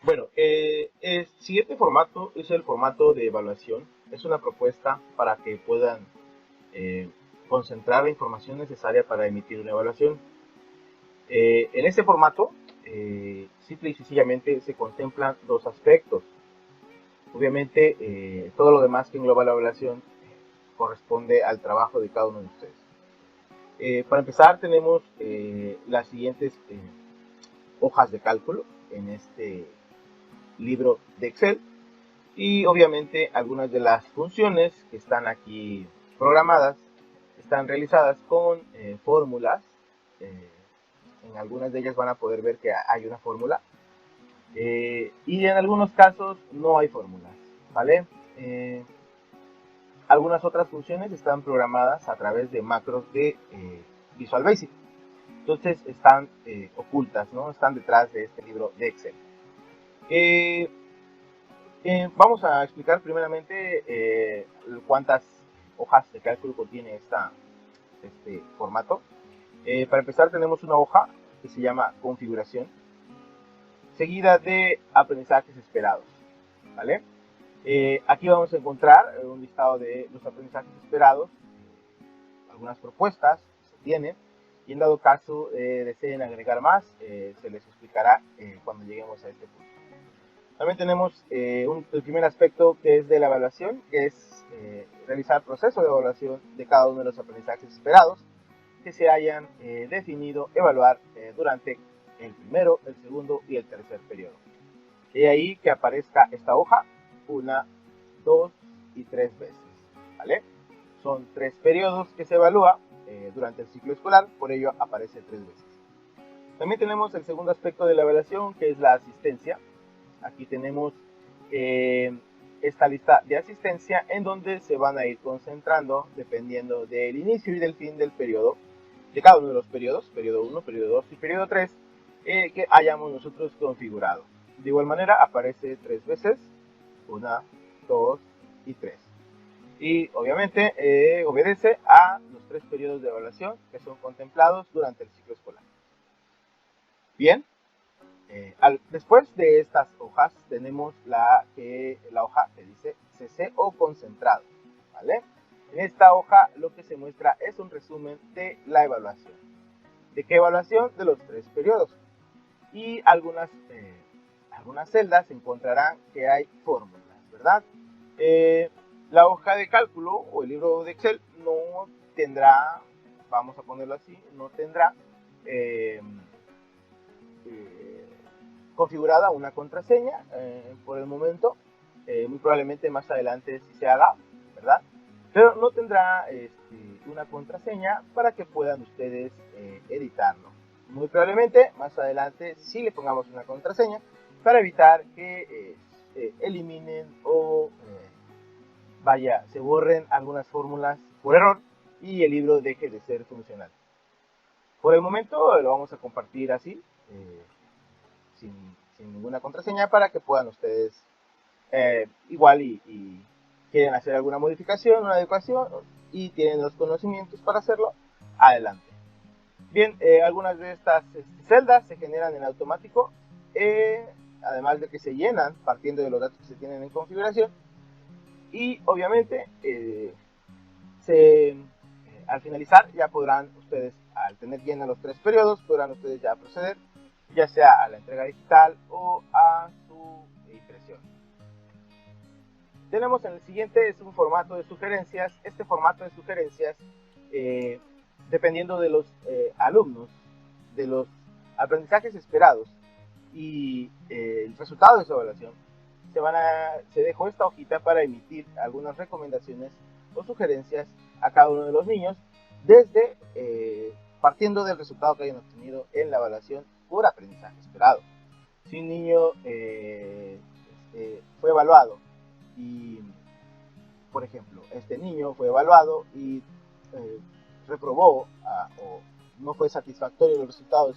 Bueno, el siguiente formato es el formato de evaluación. Es una propuesta para que puedan eh, concentrar la información necesaria para emitir una evaluación. En este formato, simple y sencillamente se contemplan dos aspectos. Obviamente, todo lo demás que engloba la evaluación corresponde al trabajo de cada uno de ustedes. Para empezar, tenemos las siguientes hojas de cálculo en este libro de Excel y obviamente algunas de las funciones que están aquí programadas están realizadas con fórmulas. eh, en algunas de ellas van a poder ver que hay una fórmula y en algunos casos no hay fórmulas, ¿vale? Algunas otras funciones están programadas a través de macros de Visual Basic. Entonces están ocultas, ¿no? Están detrás de este libro de Excel. Eh, Vamos a explicar primeramente cuántas hojas de cálculo contiene este formato. Para empezar tenemos una hoja que se llama configuración, seguida de aprendizajes esperados, ¿vale? Aquí vamos a encontrar un listado de los aprendizajes esperados, algunas propuestas que se tienen, y en dado caso deseen agregar más, se les explicará cuando lleguemos a este punto. También tenemos el primer aspecto que es de la evaluación, que es realizar el proceso de evaluación de cada uno de los aprendizajes esperados que se hayan definido evaluar durante el primero, el segundo y el tercer periodo. De ahí que aparezca esta hoja una, dos y tres veces, ¿vale? Son tres periodos que se evalúa durante el ciclo escolar, por ello aparece tres veces. También tenemos el segundo aspecto de la evaluación, que es la asistencia. Aquí tenemos esta lista de asistencia en donde se van a ir concentrando dependiendo del inicio y del fin del periodo, de cada uno de los periodos, periodo 1, periodo 2 y periodo 3, que hayamos nosotros configurado. De igual manera aparece tres veces, una, dos y tres. Y obviamente obedece a los tres periodos de evaluación que son contemplados durante el ciclo escolar. Bien, después de estas hojas tenemos la hoja que dice CC o concentrado, ¿vale? En esta hoja lo que se muestra es un resumen de la evaluación. ¿De qué evaluación? De los tres periodos. Y algunas celdas encontrarán que hay fórmulas, ¿verdad? Eh, la hoja de cálculo o el libro de Excel no tendrá, vamos a ponerlo así, no tendrá eh, eh, configurada una contraseña por el momento. Muy probablemente más adelante sí se haga, ¿verdad? Pero no tendrá una contraseña para que puedan ustedes editarlo. Muy probablemente más adelante sí le pongamos una contraseña para evitar que eliminen o se borren algunas fórmulas por error y el libro deje de ser funcional. Por el momento lo vamos a compartir así, sin, sin ninguna contraseña, para que puedan ustedes igual y quieren hacer alguna modificación, una adecuación y tienen los conocimientos para hacerlo, adelante. Bien, algunas de estas celdas se generan en automático, además de que se llenan partiendo de los datos que se tienen en configuración y obviamente al finalizar ya podrán ustedes, al tener llenos los tres periodos, podrán ustedes ya proceder ya sea a la entrega digital o a su impresión. Tenemos en el siguiente, es un formato de sugerencias. Este formato de sugerencias, eh, dependiendo de los alumnos, de los aprendizajes esperados y el resultado de su evaluación, se dejó esta hojita para emitir algunas recomendaciones o sugerencias a cada uno de los niños desde partiendo del resultado que hayan obtenido en la evaluación por aprendizaje esperado. Si un niño fue evaluado y, por ejemplo, este niño fue evaluado y eh, reprobó o no fue satisfactorio los resultados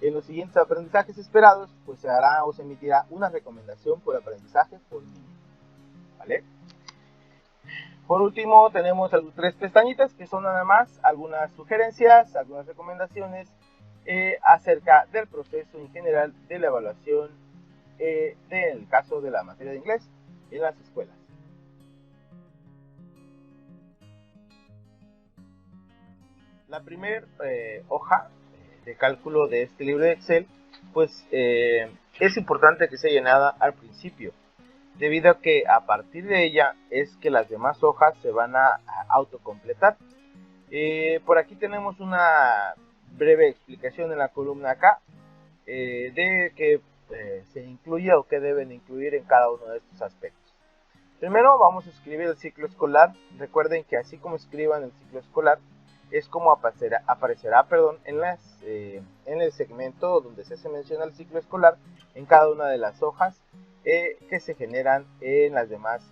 en los siguientes aprendizajes esperados, pues se hará o se emitirá una recomendación por aprendizaje por niño, ¿vale? Por último, tenemos tres pestañitas que son nada más algunas sugerencias, algunas recomendaciones acerca del proceso en general de la evaluación del caso de la materia de inglés en las escuelas. La primera hoja de cálculo de este libro de Excel, pues es importante que sea llenada al principio, debido a que a partir de ella es que las demás hojas se van a autocompletar. Por aquí tenemos una breve explicación en la columna acá de que se incluye o que deben incluir en cada uno de estos aspectos. Primero vamos a escribir el ciclo escolar. Recuerden que así como escriban el ciclo escolar, es como aparecerá en el segmento donde se hace mención al ciclo escolar en cada una de las hojas que se generan en las demás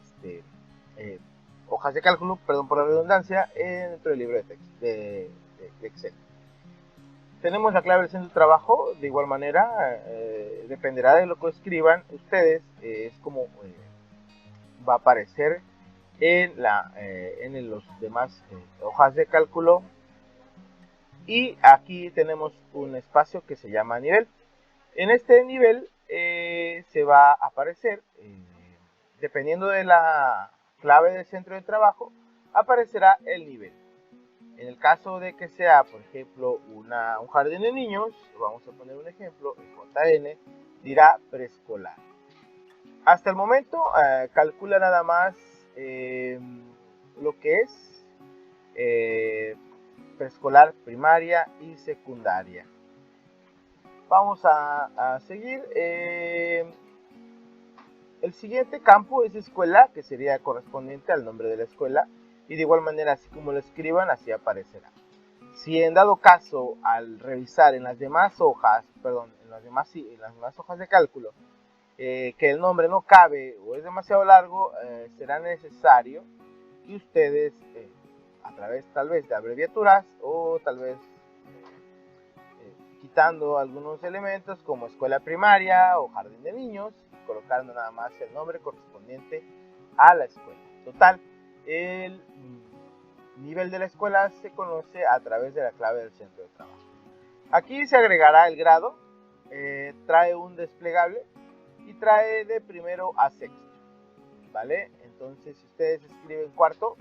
hojas de cálculo, perdón por la redundancia, dentro del libro de texto de Excel. Tenemos la clave del centro de trabajo. De igual manera, dependerá de lo que escriban ustedes, es como va a aparecer en los demás hojas de cálculo. Y aquí tenemos un espacio que se llama nivel. En este nivel se va a aparecer, dependiendo de la clave del centro de trabajo, aparecerá el nivel. En el caso de que sea, por ejemplo, un jardín de niños, vamos a poner un ejemplo, el JN dirá preescolar. Hasta el momento calcula nada más lo que es preescolar, primaria y secundaria. Vamos a seguir. El siguiente campo es escuela, que sería correspondiente al nombre de la escuela, y de igual manera, así como lo escriban, así aparecerá. Si en dado caso, al revisar en las demás hojas, en las demás hojas de cálculo, que el nombre no cabe o es demasiado largo, será necesario que ustedes, a través tal vez de abreviaturas o tal vez quitando algunos elementos como escuela primaria o jardín de niños, colocando nada más el nombre correspondiente a la escuela. Total, el nivel de la escuela se conoce a través de la clave del centro de trabajo. Aquí se agregará el grado, trae un desplegable y trae de primero a sexto, ¿vale? Entonces, si ustedes escriben cuarto,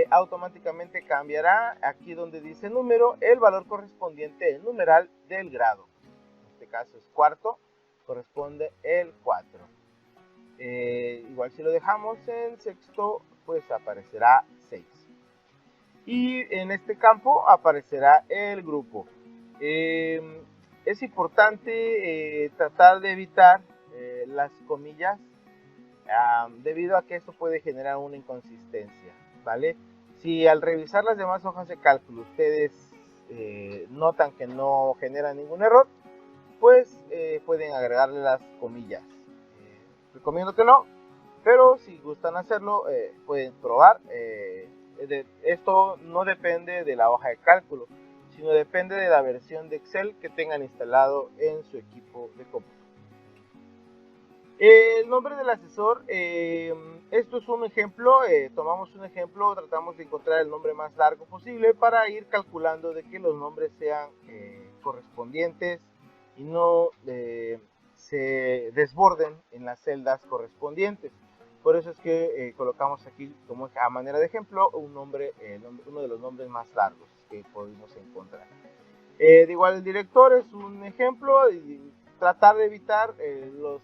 automáticamente cambiará aquí donde dice número el valor correspondiente del numeral del grado. En este caso es cuarto, corresponde el 4. Igual si lo dejamos en sexto, pues aparecerá 6. Y en este campo aparecerá el grupo. Es importante tratar de evitar las comillas, debido a que esto puede generar una inconsistencia, ¿vale? Si al revisar las demás hojas de cálculo ustedes notan que no genera ningún error, pues pueden agregarle las comillas. Recomiendo que no, pero si gustan hacerlo, pueden probar. Esto no depende de la hoja de cálculo, sino depende de la versión de Excel que tengan instalado en su equipo de cómputo. El nombre del asesor, esto es un ejemplo, tomamos un ejemplo, tratamos de encontrar el nombre más largo posible para ir calculando de que los nombres sean correspondientes y no se desborden en las celdas correspondientes. Por eso es que colocamos aquí como a manera de ejemplo uno de los nombres más largos que podemos encontrar. De igual el director es un ejemplo, y tratar de evitar los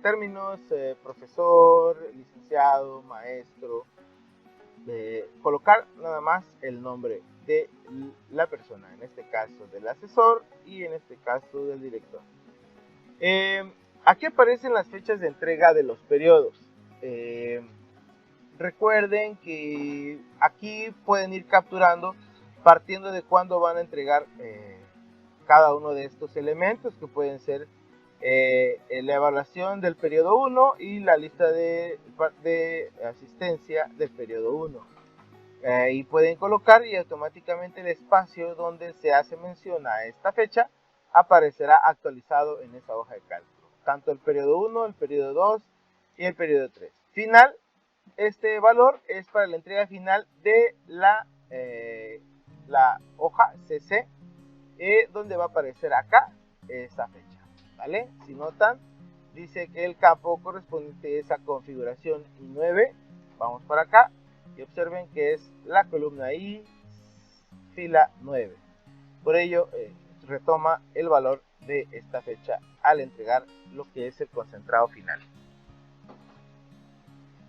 términos profesor, licenciado, maestro, colocar nada más el nombre de la persona, en este caso del asesor y en este caso del director. Aquí aparecen las fechas de entrega de los periodos. Recuerden que aquí pueden ir capturando partiendo de cuándo van a entregar cada uno de estos elementos, que pueden ser la evaluación del periodo 1 y la lista de asistencia del periodo 1. Y pueden colocar y automáticamente el espacio donde se hace mención a esta fecha aparecerá actualizado en esa hoja de cálculo. Tanto el periodo 1, el periodo 2 y el periodo 3. Final, este valor es para la entrega final de la hoja CC, donde va a aparecer acá esta fecha. ¿vale? Si notan, dice que el campo correspondiente es a configuración I9. Vamos para acá y observen que es la columna I, fila 9. Por ello, retoma el valor de esta fecha al entregar lo que es el concentrado final.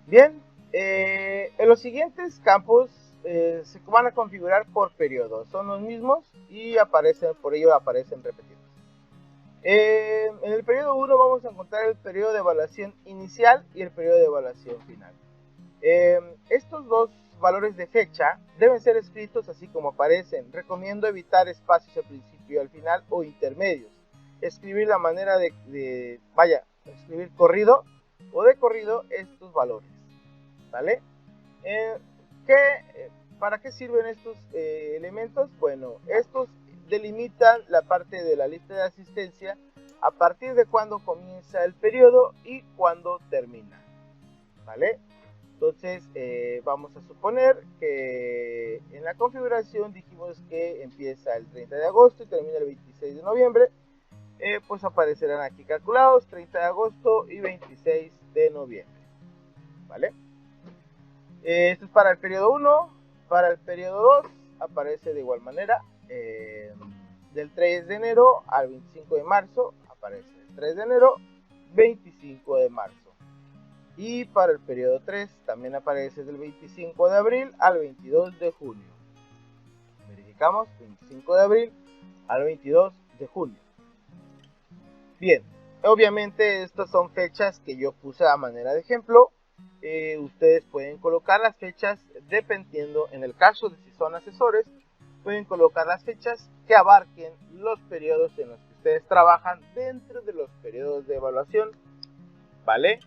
Bien, en los siguientes campos se van a configurar por periodo. Son los mismos y por ello aparecen repetidos. En el periodo 1 vamos a encontrar el periodo de evaluación inicial y el periodo de evaluación final. Estos dos valores de fecha deben ser escritos así como aparecen. Recomiendo evitar espacios al principio y al final o intermedios. Escribir la manera escribir corrido o de corrido estos valores, ¿vale? ¿Para qué sirven estos elementos? Bueno, estos delimitan la parte de la lista de asistencia a partir de cuando comienza el periodo y cuando termina, ¿vale? Entonces vamos a suponer que en la configuración dijimos que empieza el 30 de agosto y termina el 26 de noviembre. Pues aparecerán aquí calculados 30 de agosto y 26 de noviembre, ¿vale? Esto es para el periodo 1. Para el periodo 2 aparece de igual manera. Del 3 de enero al 25 de marzo aparece el 3 de enero, 25 de marzo. Y para el periodo 3 también aparece del 25 de abril al 22 de junio. Verificamos, 25 de abril al 22 de junio. Bien, obviamente estas son fechas que yo puse a manera de ejemplo. Ustedes pueden colocar las fechas dependiendo, en el caso de si son asesores, pueden colocar las fechas que abarquen los periodos en los que ustedes trabajan dentro de los periodos de evaluación, ¿vale?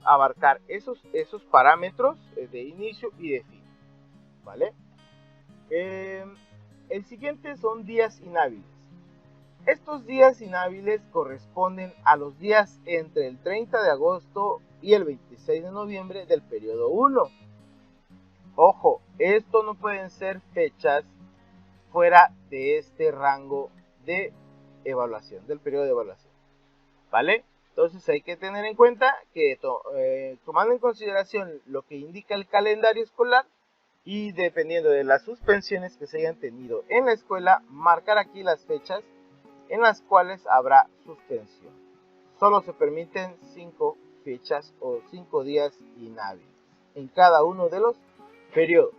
Abarcar esos parámetros de inicio y de fin, ¿vale? El siguiente son días inhábiles. Estos días inhábiles corresponden a los días entre el 30 de agosto y el 26 de noviembre del periodo 1. Ojo, esto no pueden ser fechas fuera de este rango de evaluación, del periodo de evaluación, ¿vale? Entonces hay que tener en cuenta que tomando en consideración lo que indica el calendario escolar y dependiendo de las suspensiones que se hayan tenido en la escuela, marcar aquí las fechas en las cuales habrá suspensión. Solo se permiten 5 fechas o 5 días inhábiles en cada uno de los periodos,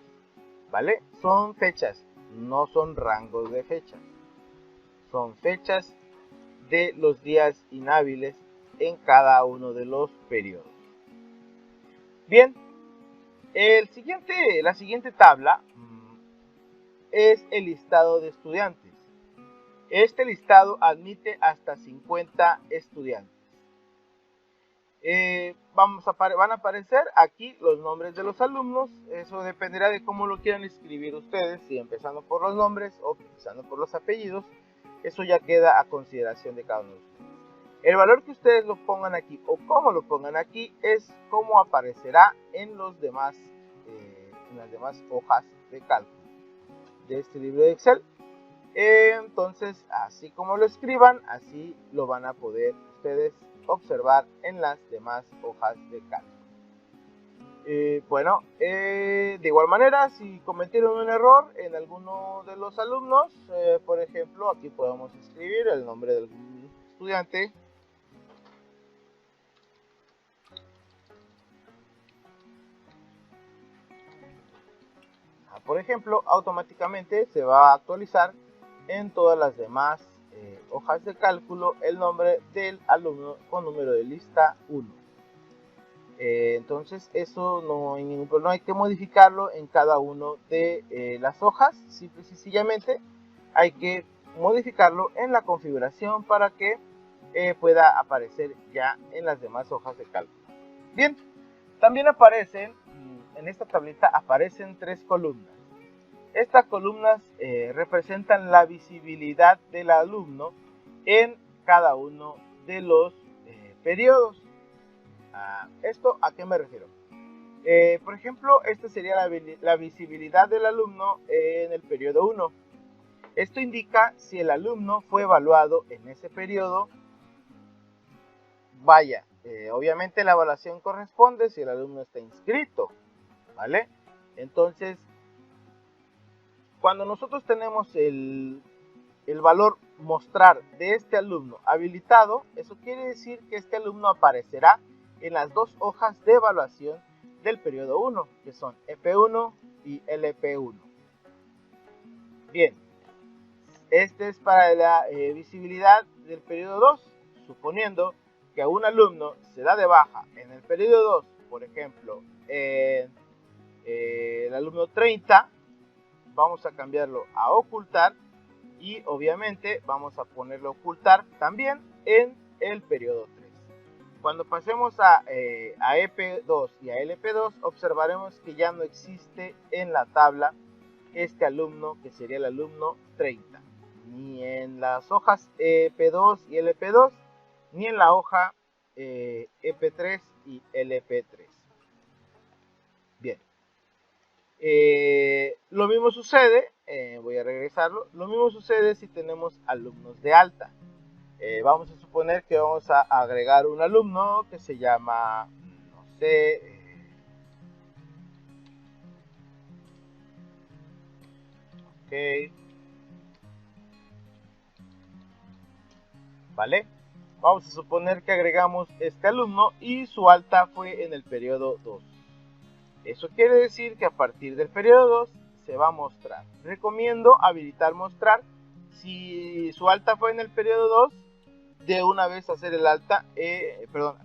¿vale? Son fechas, no son rangos de fechas. Son fechas de los días inhábiles en cada uno de los periodos. Bien, la siguiente tabla es el listado de estudiantes. Este listado admite hasta 50 estudiantes. Van a aparecer aquí los nombres de los alumnos. Eso dependerá de cómo lo quieran escribir ustedes, si empezando por los nombres o empezando por los apellidos. Eso ya queda a consideración de cada uno de ustedes. El valor que ustedes lo pongan aquí o cómo lo pongan aquí es cómo aparecerá en las demás hojas de cálculo de este libro de Excel. Entonces, así como lo escriban, así lo van a poder ustedes observar en las demás hojas de cálculo. De igual manera, si cometieron un error en alguno de los alumnos, por ejemplo, aquí podemos escribir el nombre del estudiante. Por ejemplo, automáticamente se va a actualizar en todas las demás hojas de cálculo el nombre del alumno con número de lista 1. Entonces eso no hay ningún problema, no hay que modificarlo en cada uno de las hojas, simple y sencillamente hay que modificarlo en la configuración para que pueda aparecer ya en las demás hojas de cálculo. Bien, también aparecen, en esta tablita aparecen 3 columnas. Estas columnas representan la visibilidad del alumno en cada uno de los periodos. ¿Esto a qué me refiero? Por ejemplo, esta sería la visibilidad del alumno en el periodo 1. Esto indica si el alumno fue evaluado en ese periodo. Vaya, obviamente la evaluación corresponde si el alumno está inscrito, ¿vale? Entonces, cuando nosotros tenemos el valor mostrar de este alumno habilitado, eso quiere decir que este alumno aparecerá en las dos hojas de evaluación del periodo 1, que son EP1 y LP1. Bien, este es para la visibilidad del periodo 2, suponiendo que a un alumno se da de baja en el periodo 2, por ejemplo, el alumno 30, vamos a cambiarlo a ocultar y obviamente vamos a ponerlo a ocultar también en el periodo 3. Cuando pasemos a EP2 y a LP2, observaremos que ya no existe en la tabla este alumno, que sería el alumno 30, ni en las hojas EP2 y LP2, ni en la hoja EP3 y LP3. Bien. Lo mismo sucede, voy a regresarlo, lo mismo sucede si tenemos alumnos de alta. Vamos a suponer que vamos a agregar un alumno que se llama, no sé, ok, ¿vale? Vamos a suponer que agregamos este alumno y su alta fue en el periodo 2. Eso quiere decir que a partir del periodo 2 se va a mostrar. Recomiendo habilitar mostrar. Si su alta fue en el periodo 2, de una vez hacer el alta,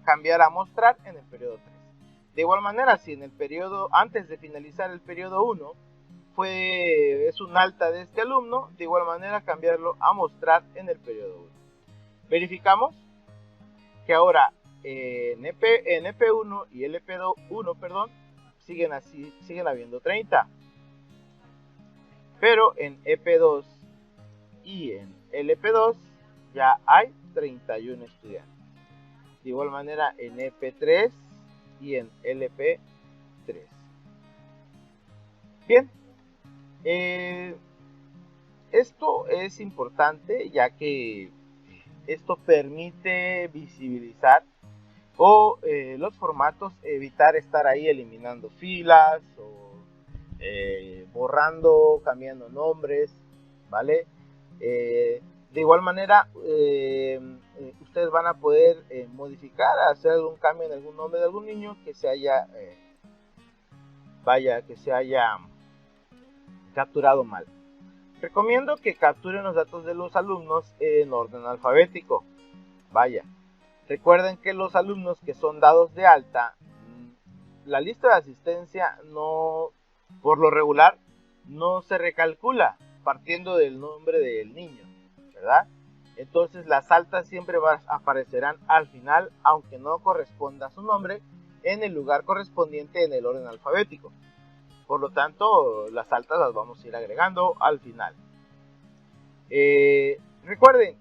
cambiar a mostrar en el periodo 3. De igual manera, si en el periodo, antes de finalizar el periodo 1, es un alta de este alumno, de igual manera cambiarlo a mostrar en el periodo 1. Verificamos que ahora en EP1 y LP1, siguen habiendo 30. Pero en EP2 y en LP2 ya hay 31 estudiantes. De igual manera en EP3 y en LP3. Bien, esto es importante ya que esto permite visibilizar o los formatos, evitar estar ahí eliminando filas o borrando, cambiando nombres, ¿vale? De igual manera, ustedes van a poder modificar, hacer algún cambio en algún nombre de algún niño que se haya, capturado mal. Recomiendo que capturen los datos de los alumnos en orden alfabético. Recuerden que los alumnos que son dados de alta, la lista de asistencia no, por lo regular, no se recalcula partiendo del nombre del niño, ¿verdad? Entonces las altas siempre aparecerán al final, aunque no corresponda a su nombre, en el lugar correspondiente en el orden alfabético. Por lo tanto, las altas las vamos a ir agregando al final. Recuerden,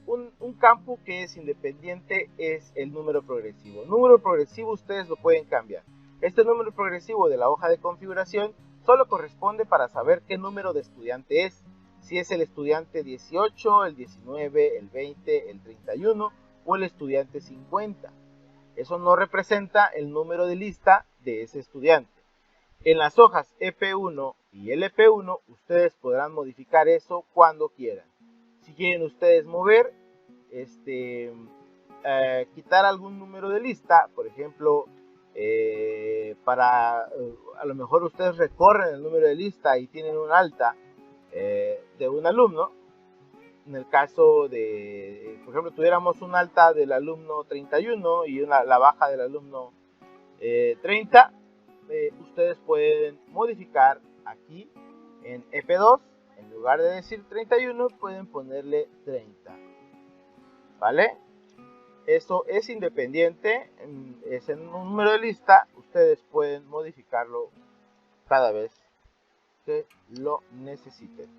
un campo que es independiente es el número progresivo. El número progresivo ustedes lo pueden cambiar. Este número progresivo de la hoja de configuración solo corresponde para saber qué número de estudiante es. Si es el estudiante 18, el 19, el 20, el 31 o el estudiante 50. Eso no representa el número de lista de ese estudiante. En las hojas EP1 y LP1 ustedes podrán modificar eso cuando quieran. Si quieren ustedes mover, quitar algún número de lista, por ejemplo, a lo mejor ustedes recorren el número de lista y tienen un alta de un alumno. En el caso de, por ejemplo, tuviéramos un alta del alumno 31 y la baja del alumno 30, ustedes pueden modificar aquí en EP2, en lugar de decir 31, pueden ponerle 30, ¿vale? Eso es independiente, es en un número de lista, ustedes pueden modificarlo cada vez que lo necesiten,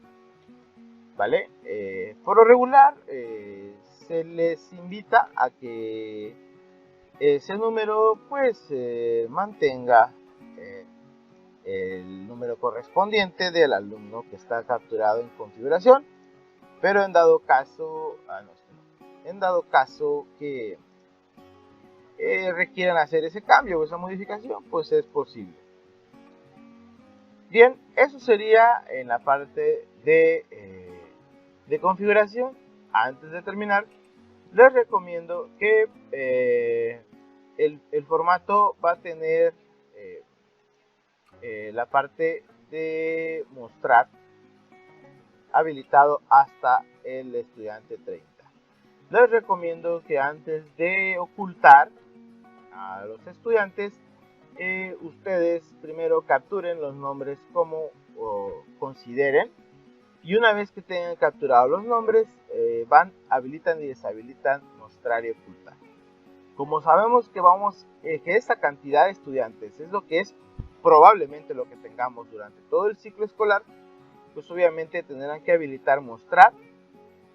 ¿vale? Por lo regular, se les invita a que ese número pues mantenga el número correspondiente del alumno que está capturado en configuración. Pero en dado caso, en dado caso que requieran hacer ese cambio o esa modificación, pues es posible. Bien, eso sería en la parte de configuración. Antes de terminar, les recomiendo que el formato va a tener la parte de mostrar habilitado hasta el estudiante 30. Les recomiendo que antes de ocultar a los estudiantes, ustedes primero capturen los nombres como consideren, y una vez que tengan capturados los nombres, habilitan y deshabilitan mostrar y ocultar. Como sabemos que esta cantidad de estudiantes es lo que es probablemente lo que tengamos durante todo el ciclo escolar, pues obviamente tendrán que habilitar mostrar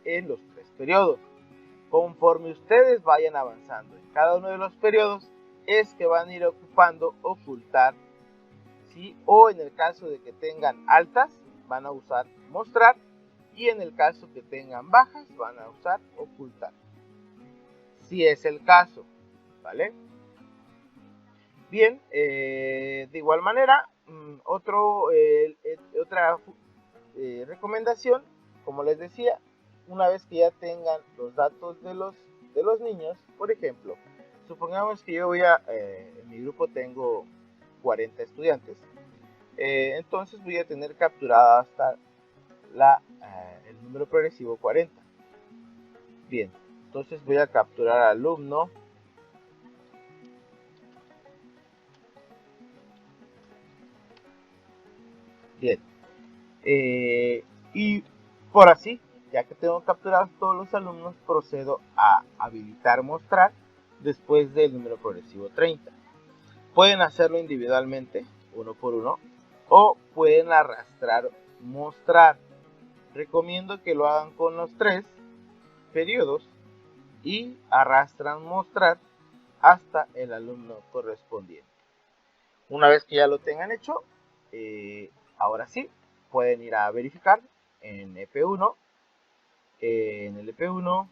en los 3 periodos. Conforme ustedes vayan avanzando en cada uno de los periodos, es que van a ir ocupando ocultar, ¿sí? O en el caso de que tengan altas, van a usar mostrar, y en el caso que tengan bajas, van a usar ocultar, si es el caso, ¿vale? Bien, de igual manera, otra recomendación, como les decía, una vez que ya tengan los datos de los niños, por ejemplo, supongamos que yo en mi grupo tengo 40 estudiantes, entonces voy a tener capturada hasta el número progresivo 40. Bien, entonces voy a capturar alumno bien, y por así, ya que tengo capturados todos los alumnos, procedo a habilitar mostrar después del número progresivo 30. Pueden hacerlo individualmente, uno por uno, o pueden arrastrar mostrar. Recomiendo que lo hagan con los 3 periodos y arrastran mostrar hasta el alumno correspondiente. Una vez que ya lo tengan hecho, ahora sí, pueden ir a verificar en EP1, en el EP1,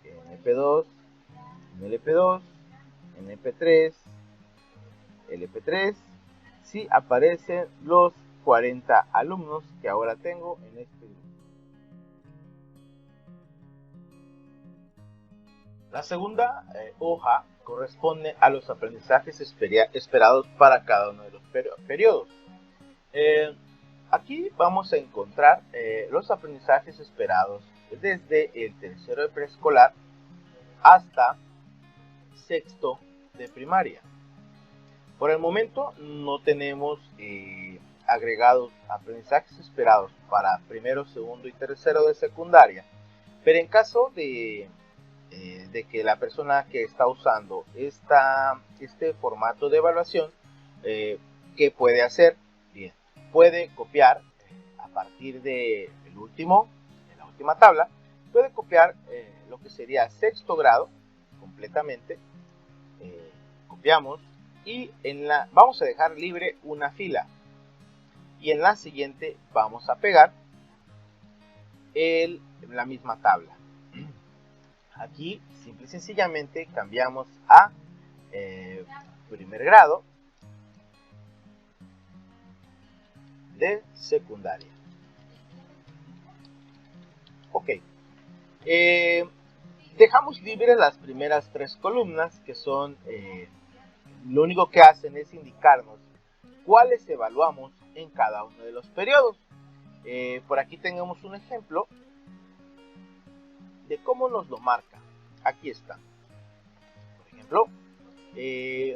en EP2, en el EP2, en EP3, el EP3, si aparecen los 40 alumnos que ahora tengo en este grupo. La segunda hoja corresponde a los aprendizajes esperados para cada uno de los periodos. Aquí vamos a encontrar los aprendizajes esperados desde el tercero de preescolar hasta sexto de primaria. Por el momento no tenemos agregados aprendizajes esperados para primero, segundo y tercero de secundaria, pero en caso de que la persona que está usando este formato de evaluación, ¿qué puede hacer? Bien, puede copiar a partir de la última tabla, puede copiar lo que sería sexto grado completamente, copiamos, y vamos a dejar libre una fila, y en la siguiente vamos a pegar la misma tabla. Aquí simple y sencillamente cambiamos a primer grado de secundaria. Ok, dejamos libres las primeras 3 columnas, que son lo único que hacen es indicarnos cuáles evaluamos en cada uno de los periodos. Por aquí tenemos un ejemplo de cómo nos lo marca. Aquí está. Por ejemplo,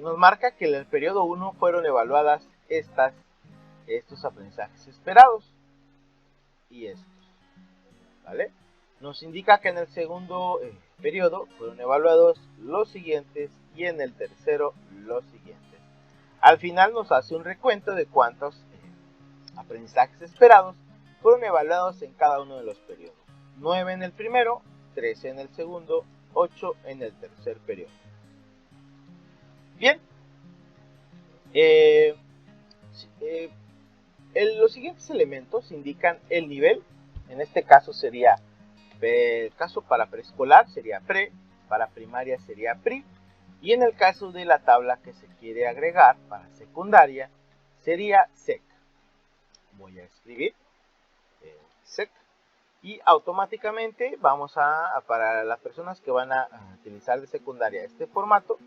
nos marca que en el periodo 1 fueron evaluadas estos aprendizajes esperados y estos, ¿vale? Nos indica que en el segundo periodo fueron evaluados los siguientes y en el tercero los siguientes. Al final nos hace un recuento de cuántos aprendizajes esperados fueron evaluados en cada uno de los periodos. 9 en el primero, 13 en el segundo, 8 en el tercer periodo. Bien, los siguientes elementos indican el nivel En este caso sería, el caso para preescolar sería pre, para primaria sería pri, y en el caso de la tabla que se quiere agregar para secundaria sería sec. Voy a escribir sec y automáticamente vamos para las personas que van a utilizar de secundaria este formato,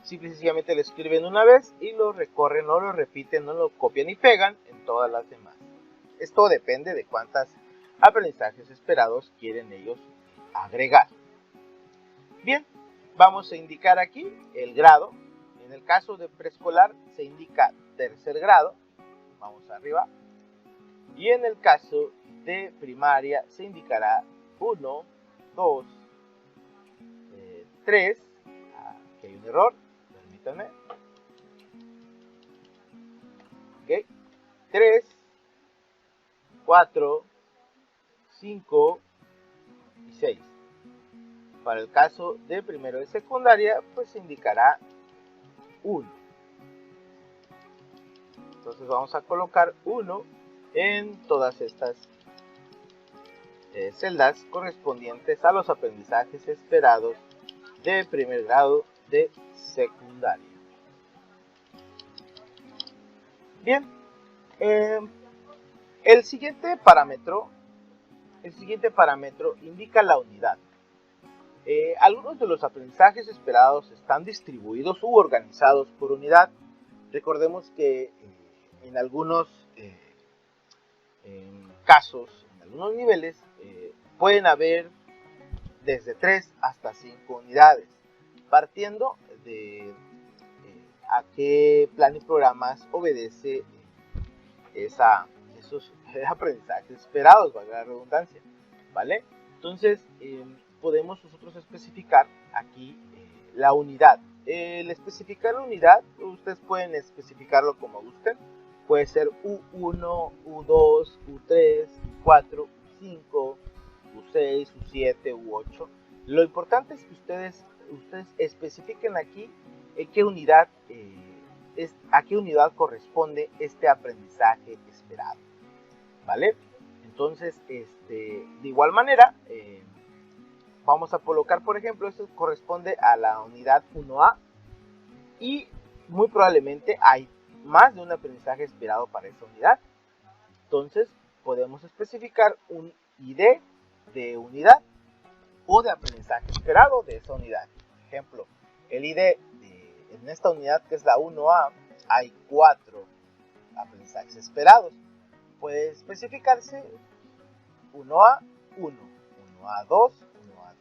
simple y sencillamente lo escriben una vez y lo recorren, no lo repiten, no lo copian y pegan en todas las demás. Esto depende de cuántos aprendizajes esperados quieren ellos agregar. Bien, vamos a indicar aquí el grado. En el caso de preescolar se indica tercer grado. Vamos arriba. Y en el caso de primaria se indicará 1, 2, 3. Aquí hay un error, permítanme. Ok, 3, 4, 5 y 6. Para el caso de primero de secundaria, pues se indicará 1. Entonces vamos a colocar 1 en todas estas celdas correspondientes a los aprendizajes esperados de primer grado de secundaria. Bien, el siguiente parámetro indica la unidad. Algunos de los aprendizajes esperados están distribuidos u organizados por unidad. Recordemos que en algunos casos, en algunos niveles, pueden haber desde 3 hasta 5 unidades, partiendo de a qué plan y programas obedece esos aprendizajes esperados, valga la redundancia, ¿vale? Entonces, podemos nosotros especificar aquí la unidad. El especificar la unidad, ustedes pueden especificarlo como gusten. Puede ser U1, U2, U3, U4, U5, U6, U7, U8. Lo importante es que ustedes especifiquen aquí a qué unidad corresponde este aprendizaje esperado, ¿vale? Entonces, de igual manera, vamos a colocar, por ejemplo, esto corresponde a la unidad 1A y muy probablemente hay más de un aprendizaje esperado para esa unidad. Entonces, podemos especificar un ID de unidad o de aprendizaje esperado de esa unidad. Por ejemplo, el ID en esta unidad, que es la 1A, hay 4 aprendizajes esperados. Puede especificarse 1A1, 1A2,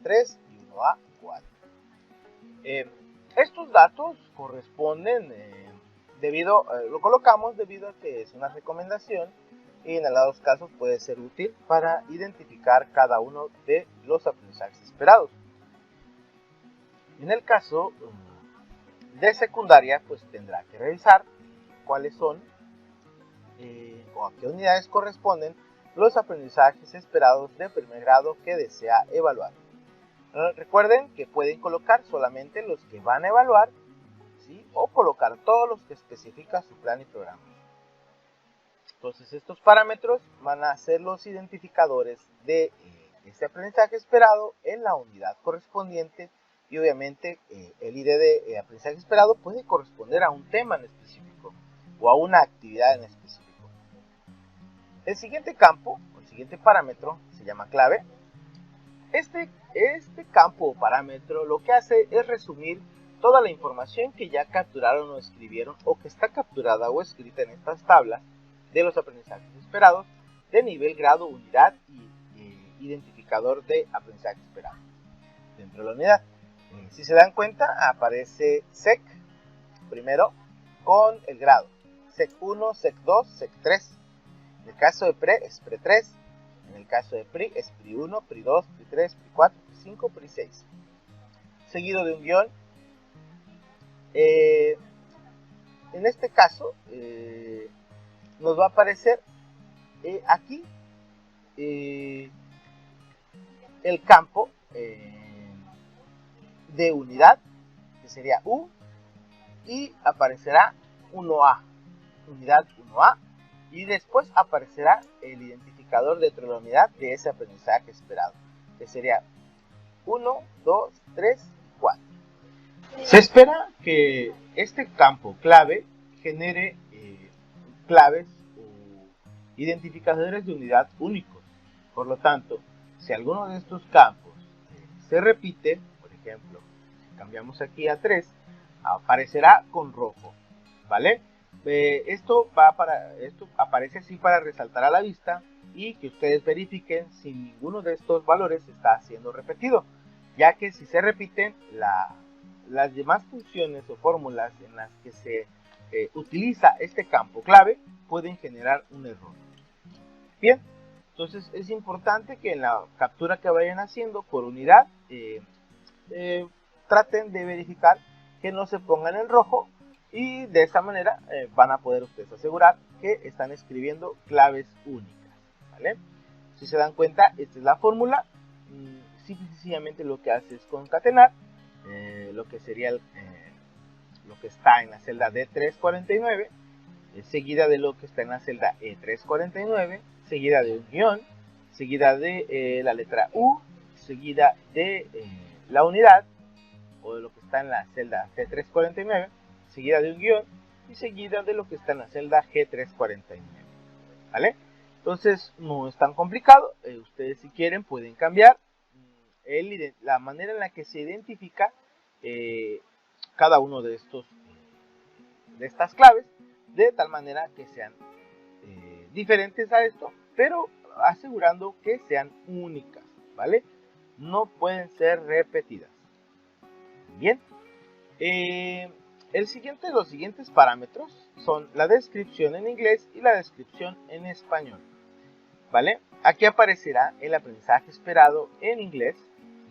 1A3 y 1A4. Estos datos corresponden lo colocamos debido a que es una recomendación y en algunos casos puede ser útil para identificar cada uno de los aprendizajes esperados. En el caso de secundaria, pues tendrá que revisar cuáles son o a qué unidades corresponden los aprendizajes esperados de primer grado que desea evaluar. Recuerden que pueden colocar solamente los que van a evaluar, ¿sí? O colocar todos los que especifica su plan y programa. Entonces estos parámetros van a ser los identificadores de este aprendizaje esperado en la unidad correspondiente y obviamente el ID de aprendizaje esperado puede corresponder a un tema en específico o a una actividad en específico. El siguiente campo, o el siguiente parámetro, se llama clave. Este campo o parámetro lo que hace es resumir toda la información que ya capturaron o escribieron o que está capturada o escrita en estas tablas de los aprendizajes esperados de nivel, grado, unidad y identificador de aprendizaje esperado dentro de la unidad. Si se dan cuenta, aparece SEC primero con el grado, SEC 1, SEC 2, SEC 3. En el caso de PRE es PRE 3, en el caso de PRI es PRI 1, PRI 2, PRI 3, PRI 4, PRI 5, PRI 6. Seguido de un guión. En este caso nos va a aparecer aquí el campo de unidad, que sería U, y aparecerá 1A, unidad 1A, y después aparecerá el identificador dentro de la unidad de ese aprendizaje esperado, que sería 1, 2, 3, 4. Se espera que este campo clave genere claves o identificadores de unidad únicos. Por lo tanto, si alguno de estos campos se repite, por ejemplo, si cambiamos aquí a 3, aparecerá con rojo, ¿vale? Esto aparece así para resaltar a la vista y que ustedes verifiquen si ninguno de estos valores está siendo repetido, ya que si se repiten, las demás funciones o fórmulas en las que se utiliza este campo clave pueden generar un error. Bien, entonces es importante que en la captura que vayan haciendo por unidad traten de verificar que no se pongan en rojo, y de esa manera van a poder ustedes asegurar que están escribiendo claves únicas, ¿vale? Si se dan cuenta, esta es la fórmula. Simple y sencillamente lo que hace es concatenar lo que sería lo que está en la celda D349, seguida de lo que está en la celda E349, seguida de un guión, seguida de la letra U, seguida de la unidad, o de lo que está en la celda C349, seguida de un guión, y seguida de lo que está en la celda G349, ¿vale? Entonces no es tan complicado. Ustedes, si quieren, pueden cambiar la manera en la que se identifica cada uno de estas claves, de tal manera que sean diferentes a esto, pero asegurando que sean únicas, ¿vale? No pueden ser repetidas. Bien, los siguientes parámetros son la descripción en inglés y la descripción en español, ¿vale? Aquí aparecerá el aprendizaje esperado en inglés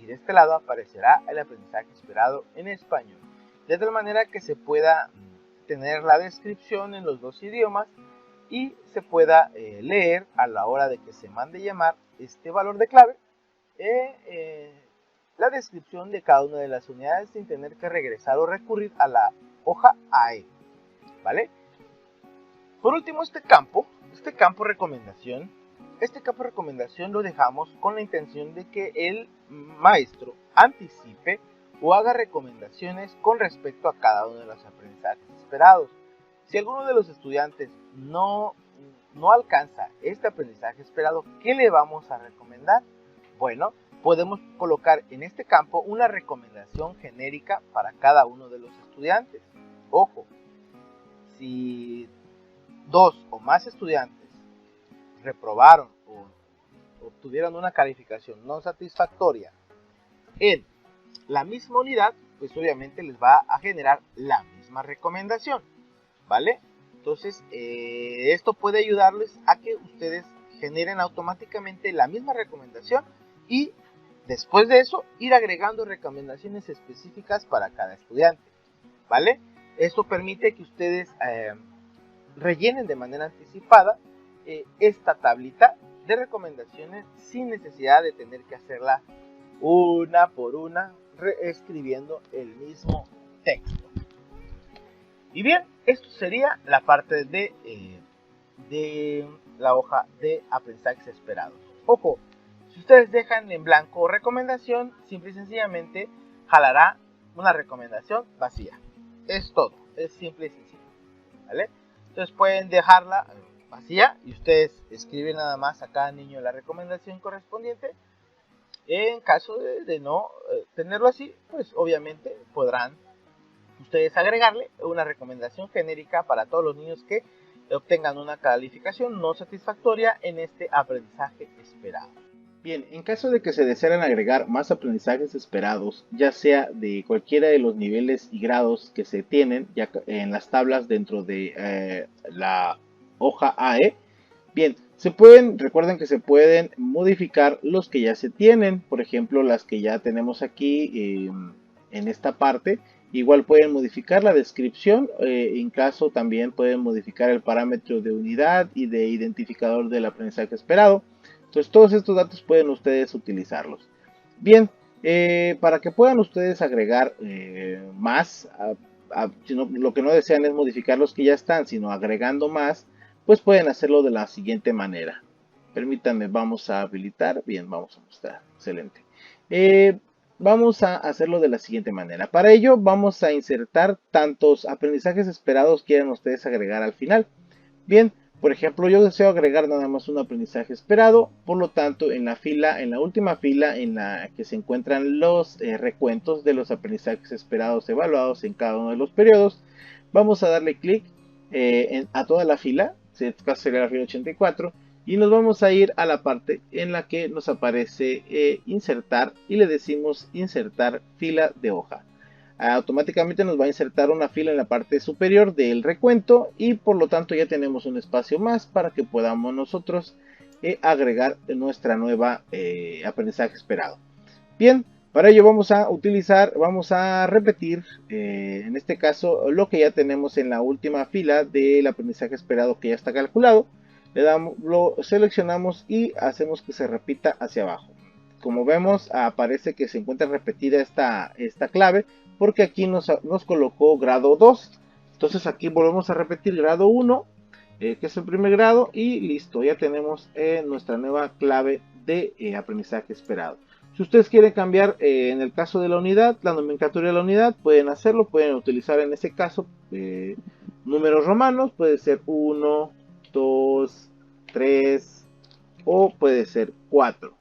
y de este lado aparecerá el aprendizaje esperado en español, de tal manera que se pueda tener la descripción en los dos idiomas y se pueda leer a la hora de que se mande llamar este valor de clave la descripción de cada una de las unidades sin tener que regresar o recurrir a la hoja AE, ¿vale? Por último, este campo recomendación lo dejamos con la intención de que el maestro anticipe o haga recomendaciones con respecto a cada uno de los aprendizajes esperados. Si alguno de los estudiantes no alcanza este aprendizaje esperado, ¿qué le vamos a recomendar? Bueno, podemos colocar en este campo una recomendación genérica para cada uno de los estudiantes. Ojo, si 2 o más estudiantes reprobaron o obtuvieron una calificación no satisfactoria en la misma unidad, pues obviamente les va a generar la misma recomendación, ¿vale? Entonces, esto puede ayudarles a que ustedes generen automáticamente la misma recomendación y después de eso ir agregando recomendaciones específicas para cada estudiante, ¿vale? Esto permite que ustedes rellenen de manera anticipada esta tablita de recomendaciones sin necesidad de tener que hacerla una por una, reescribiendo el mismo texto. Y bien, esto sería la parte de la hoja de aprendizajes esperados. Ojo, si ustedes dejan en blanco recomendación, simple y sencillamente jalará una recomendación vacía. Es todo, es simple y sencillo, ¿vale? Entonces pueden dejarla vacía y ustedes escriben nada más a cada niño la recomendación correspondiente. En caso de no tenerlo así, pues obviamente podrán ustedes agregarle una recomendación genérica para todos los niños que obtengan una calificación no satisfactoria en este aprendizaje esperado. Bien, en caso de que se desearan agregar más aprendizajes esperados, ya sea de cualquiera de los niveles y grados que se tienen ya en las tablas dentro de la hoja AE, bien, recuerden que se pueden modificar los que ya se tienen, por ejemplo, las que ya tenemos aquí en esta parte. Igual pueden modificar la descripción, en caso también pueden modificar el parámetro de unidad y de identificador del aprendizaje esperado. Entonces todos estos datos pueden ustedes utilizarlos. Bien, para que puedan ustedes agregar más, lo que no desean es modificar los que ya están, sino agregando más, pues pueden hacerlo de la siguiente manera. Permítanme, vamos a habilitar. Bien, vamos a mostrar. Excelente. Vamos a hacerlo de la siguiente manera. Para ello vamos a insertar tantos aprendizajes esperados quieran ustedes agregar al final. Bien, por ejemplo, yo deseo agregar nada más un aprendizaje esperado, por lo tanto, en la última fila en la que se encuentran los recuentos de los aprendizajes esperados evaluados en cada uno de los periodos, vamos a darle clic a toda la fila, en este caso sería la fila 84, y nos vamos a ir a la parte en la que nos aparece insertar y le decimos insertar fila de hoja. Automáticamente nos va a insertar una fila en la parte superior del recuento y por lo tanto ya tenemos un espacio más para que podamos nosotros agregar nuestra nueva aprendizaje esperado. Bien, para ello vamos a repetir en este caso lo que ya tenemos en la última fila del aprendizaje esperado que ya está calculado. Lo seleccionamos y hacemos que se repita hacia abajo. Como vemos, aparece que se encuentra repetida esta clave porque aquí nos colocó grado 2. Entonces aquí volvemos a repetir grado 1, que es el primer grado, y listo, ya tenemos nuestra nueva clave de aprendizaje esperado. Si ustedes quieren cambiar en el caso de la unidad, la nomenclatura de la unidad, pueden hacerlo, pueden utilizar en ese caso números romanos, puede ser 1, 2, 3 o puede ser 4.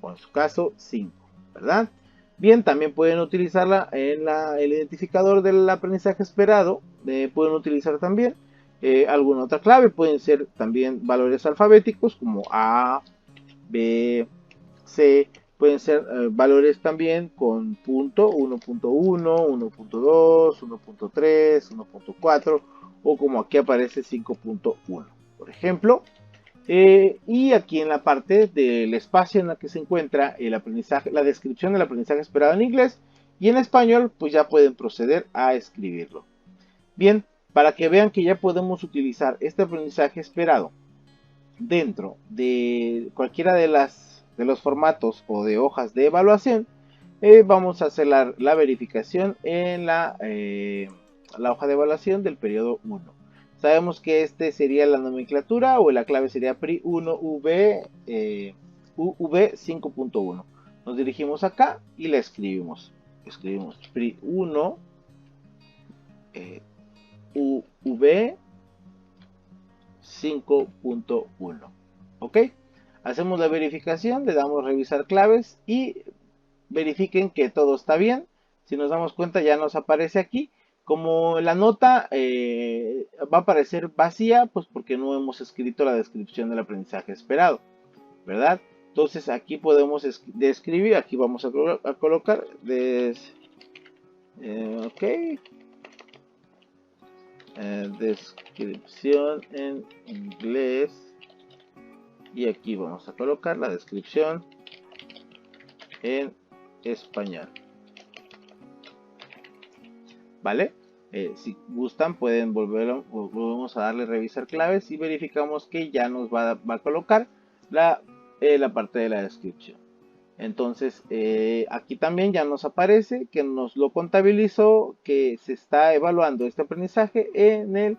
O en su caso 5, ¿verdad? Bien, también pueden utilizarla en el identificador del aprendizaje esperado. Pueden utilizar también alguna otra clave. Pueden ser también valores alfabéticos como A, B, C. Pueden ser valores también con punto 1.1, 1.2, 1.3, 1.4 o como aquí aparece 5.1, por ejemplo. Y aquí en la parte del espacio en la que se encuentra el aprendizaje, la descripción del aprendizaje esperado en inglés y en español, pues ya pueden proceder a escribirlo. Bien, para que vean que ya podemos utilizar este aprendizaje esperado dentro de cualquiera de los formatos o de hojas de evaluación, vamos a hacer la verificación en la hoja de evaluación del periodo 1. Sabemos que este sería la nomenclatura o la clave sería PRI1V UV 5.1. Nos dirigimos acá y la escribimos. Escribimos PRI1 UV 5.1. ¿Ok? Hacemos la verificación, le damos revisar claves y verifiquen que todo está bien. Si nos damos cuenta ya nos aparece aquí. Como la nota va a aparecer vacía, pues porque no hemos escrito la descripción del aprendizaje esperado, ¿verdad? Entonces aquí podemos describir, aquí vamos a colocar descripción en inglés y aquí vamos a colocar la descripción en español. ¿Vale? Si gustan pueden volvemos a darle revisar claves y verificamos que ya nos va a colocar la parte de la descripción. Entonces aquí también ya nos aparece que nos lo contabilizó, que se está evaluando este aprendizaje en el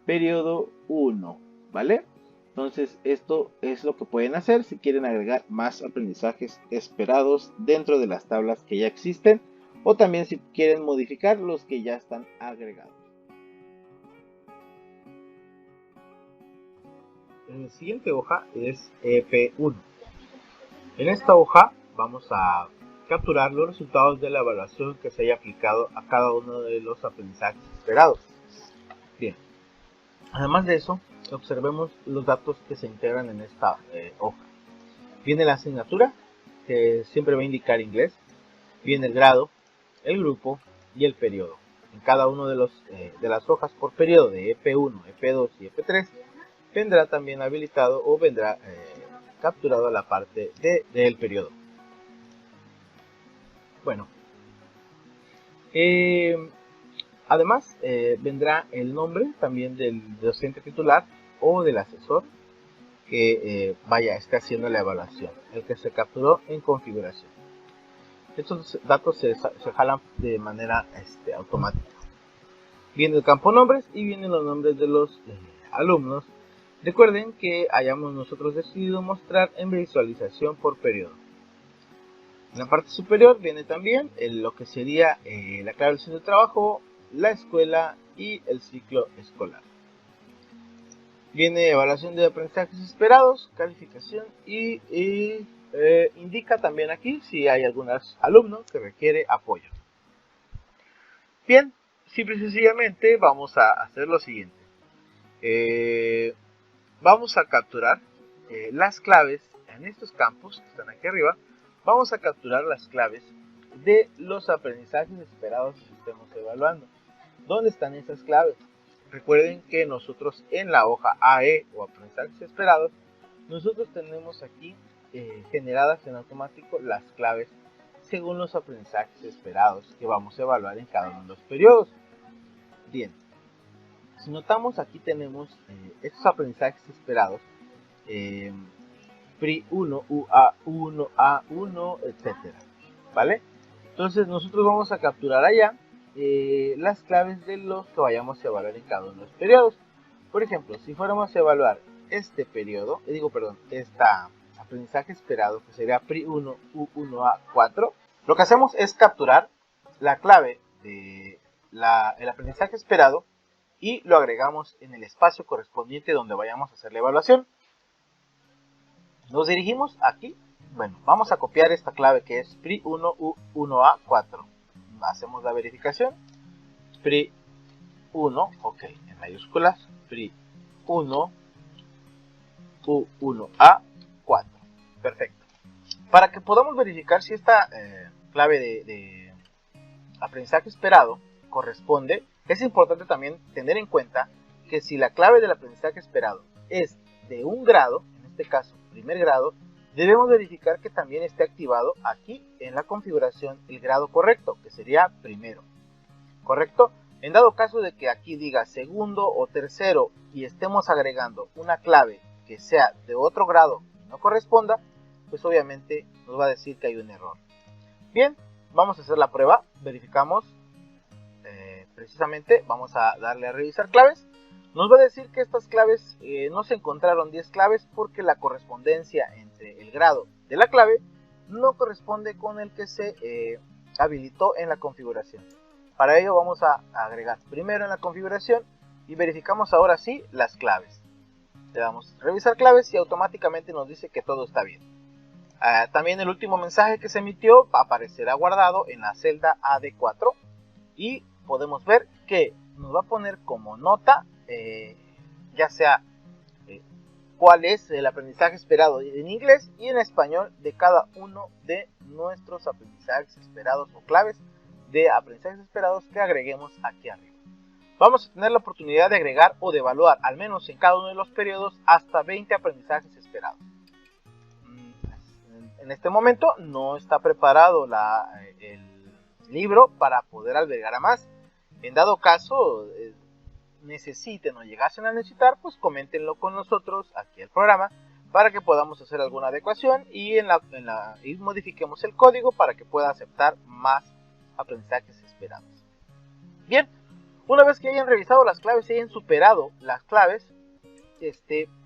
periodo 1, ¿vale? Entonces esto es lo que pueden hacer si quieren agregar más aprendizajes esperados dentro de las tablas que ya existen, o también si quieren modificar los que ya están agregados. La siguiente hoja es EP1. En esta hoja vamos a capturar los resultados de la evaluación que se haya aplicado a cada uno de los aprendizajes esperados. Bien, además de eso, observemos los datos que se integran en esta hoja. Viene la asignatura, que siempre va a indicar inglés. Viene el grado, el grupo y el periodo. En cada uno de las hojas por periodo de EP1, EP2 y EP3 vendrá también habilitado o vendrá capturado la parte del periodo. Bueno, además vendrá el nombre también del docente titular o del asesor que esté haciendo la evaluación, el que se capturó en configuración. Estos datos se jalan de manera automática. Viene el campo nombres y vienen los nombres de los alumnos Recuerden que hayamos nosotros decidido mostrar en visualización por periodo. En la parte superior viene también lo que sería la clave del centro de trabajo, la escuela y el ciclo escolar. Viene evaluación de aprendizajes esperados, calificación y indica también aquí si hay algún alumno que requiere apoyo. Bien, simple y sencillamente vamos a hacer lo siguiente. Vamos a capturar las claves en estos campos que están aquí arriba. Vamos a capturar las claves de los aprendizajes esperados que estemos evaluando. ¿Dónde están esas claves? Recuerden que nosotros en la hoja AE o aprendizajes esperados, nosotros tenemos aquí generadas en automático las claves según los aprendizajes esperados que vamos a evaluar en cada uno de los periodos. Bien, si notamos aquí tenemos estos aprendizajes esperados, PRI 1, UA1, A1, etcétera, ¿vale? Entonces nosotros vamos a capturar allá las claves de los que vayamos a evaluar en cada uno de los periodos. Por ejemplo, si fuéramos a evaluar este periodo, aprendizaje esperado, que sería PRI 1, U1, A4, lo que hacemos es capturar la clave del aprendizaje esperado y lo agregamos en el espacio correspondiente donde vayamos a hacer la evaluación. Nos dirigimos aquí. Bueno, vamos a copiar esta clave que es PRI1 U1A4. Hacemos la verificación. PRI1, ok, en mayúsculas. PRI1 U1A4. Perfecto. Para que podamos verificar si esta clave de aprendizaje esperado corresponde, es importante también tener en cuenta que si la clave del aprendizaje esperado es de un grado, en este caso primer grado, debemos verificar que también esté activado aquí en la configuración el grado correcto, que sería primero, ¿correcto? En dado caso de que aquí diga segundo o tercero y estemos agregando una clave que sea de otro grado y no corresponda, pues obviamente nos va a decir que hay un error. Bien, vamos a hacer la prueba, verificamos, precisamente vamos a darle a revisar claves. Nos va a decir que estas claves no se encontraron 10 claves porque la correspondencia entre el grado de la clave no corresponde con el que se habilitó en la configuración. Para ello vamos a agregar primero en la configuración y verificamos ahora sí las claves. Le damos revisar claves y automáticamente nos dice que todo está bien. También el último mensaje que se emitió aparecerá guardado en la celda AD4 y podemos ver que nos va a poner como nota ya sea cuál es el aprendizaje esperado en inglés y en español de cada uno de nuestros aprendizajes esperados o claves de aprendizajes esperados que agreguemos aquí arriba. Vamos a tener la oportunidad de agregar o de evaluar al menos en cada uno de los periodos hasta 20 aprendizajes esperados. En este momento no está preparado el libro para poder albergar a más. En dado caso necesiten o llegasen a necesitar, pues coméntenlo con nosotros aquí al programa para que podamos hacer alguna adecuación y y modifiquemos el código para que pueda aceptar más aprendizajes esperados. Bien, una vez que hayan revisado las claves y hayan superado las claves,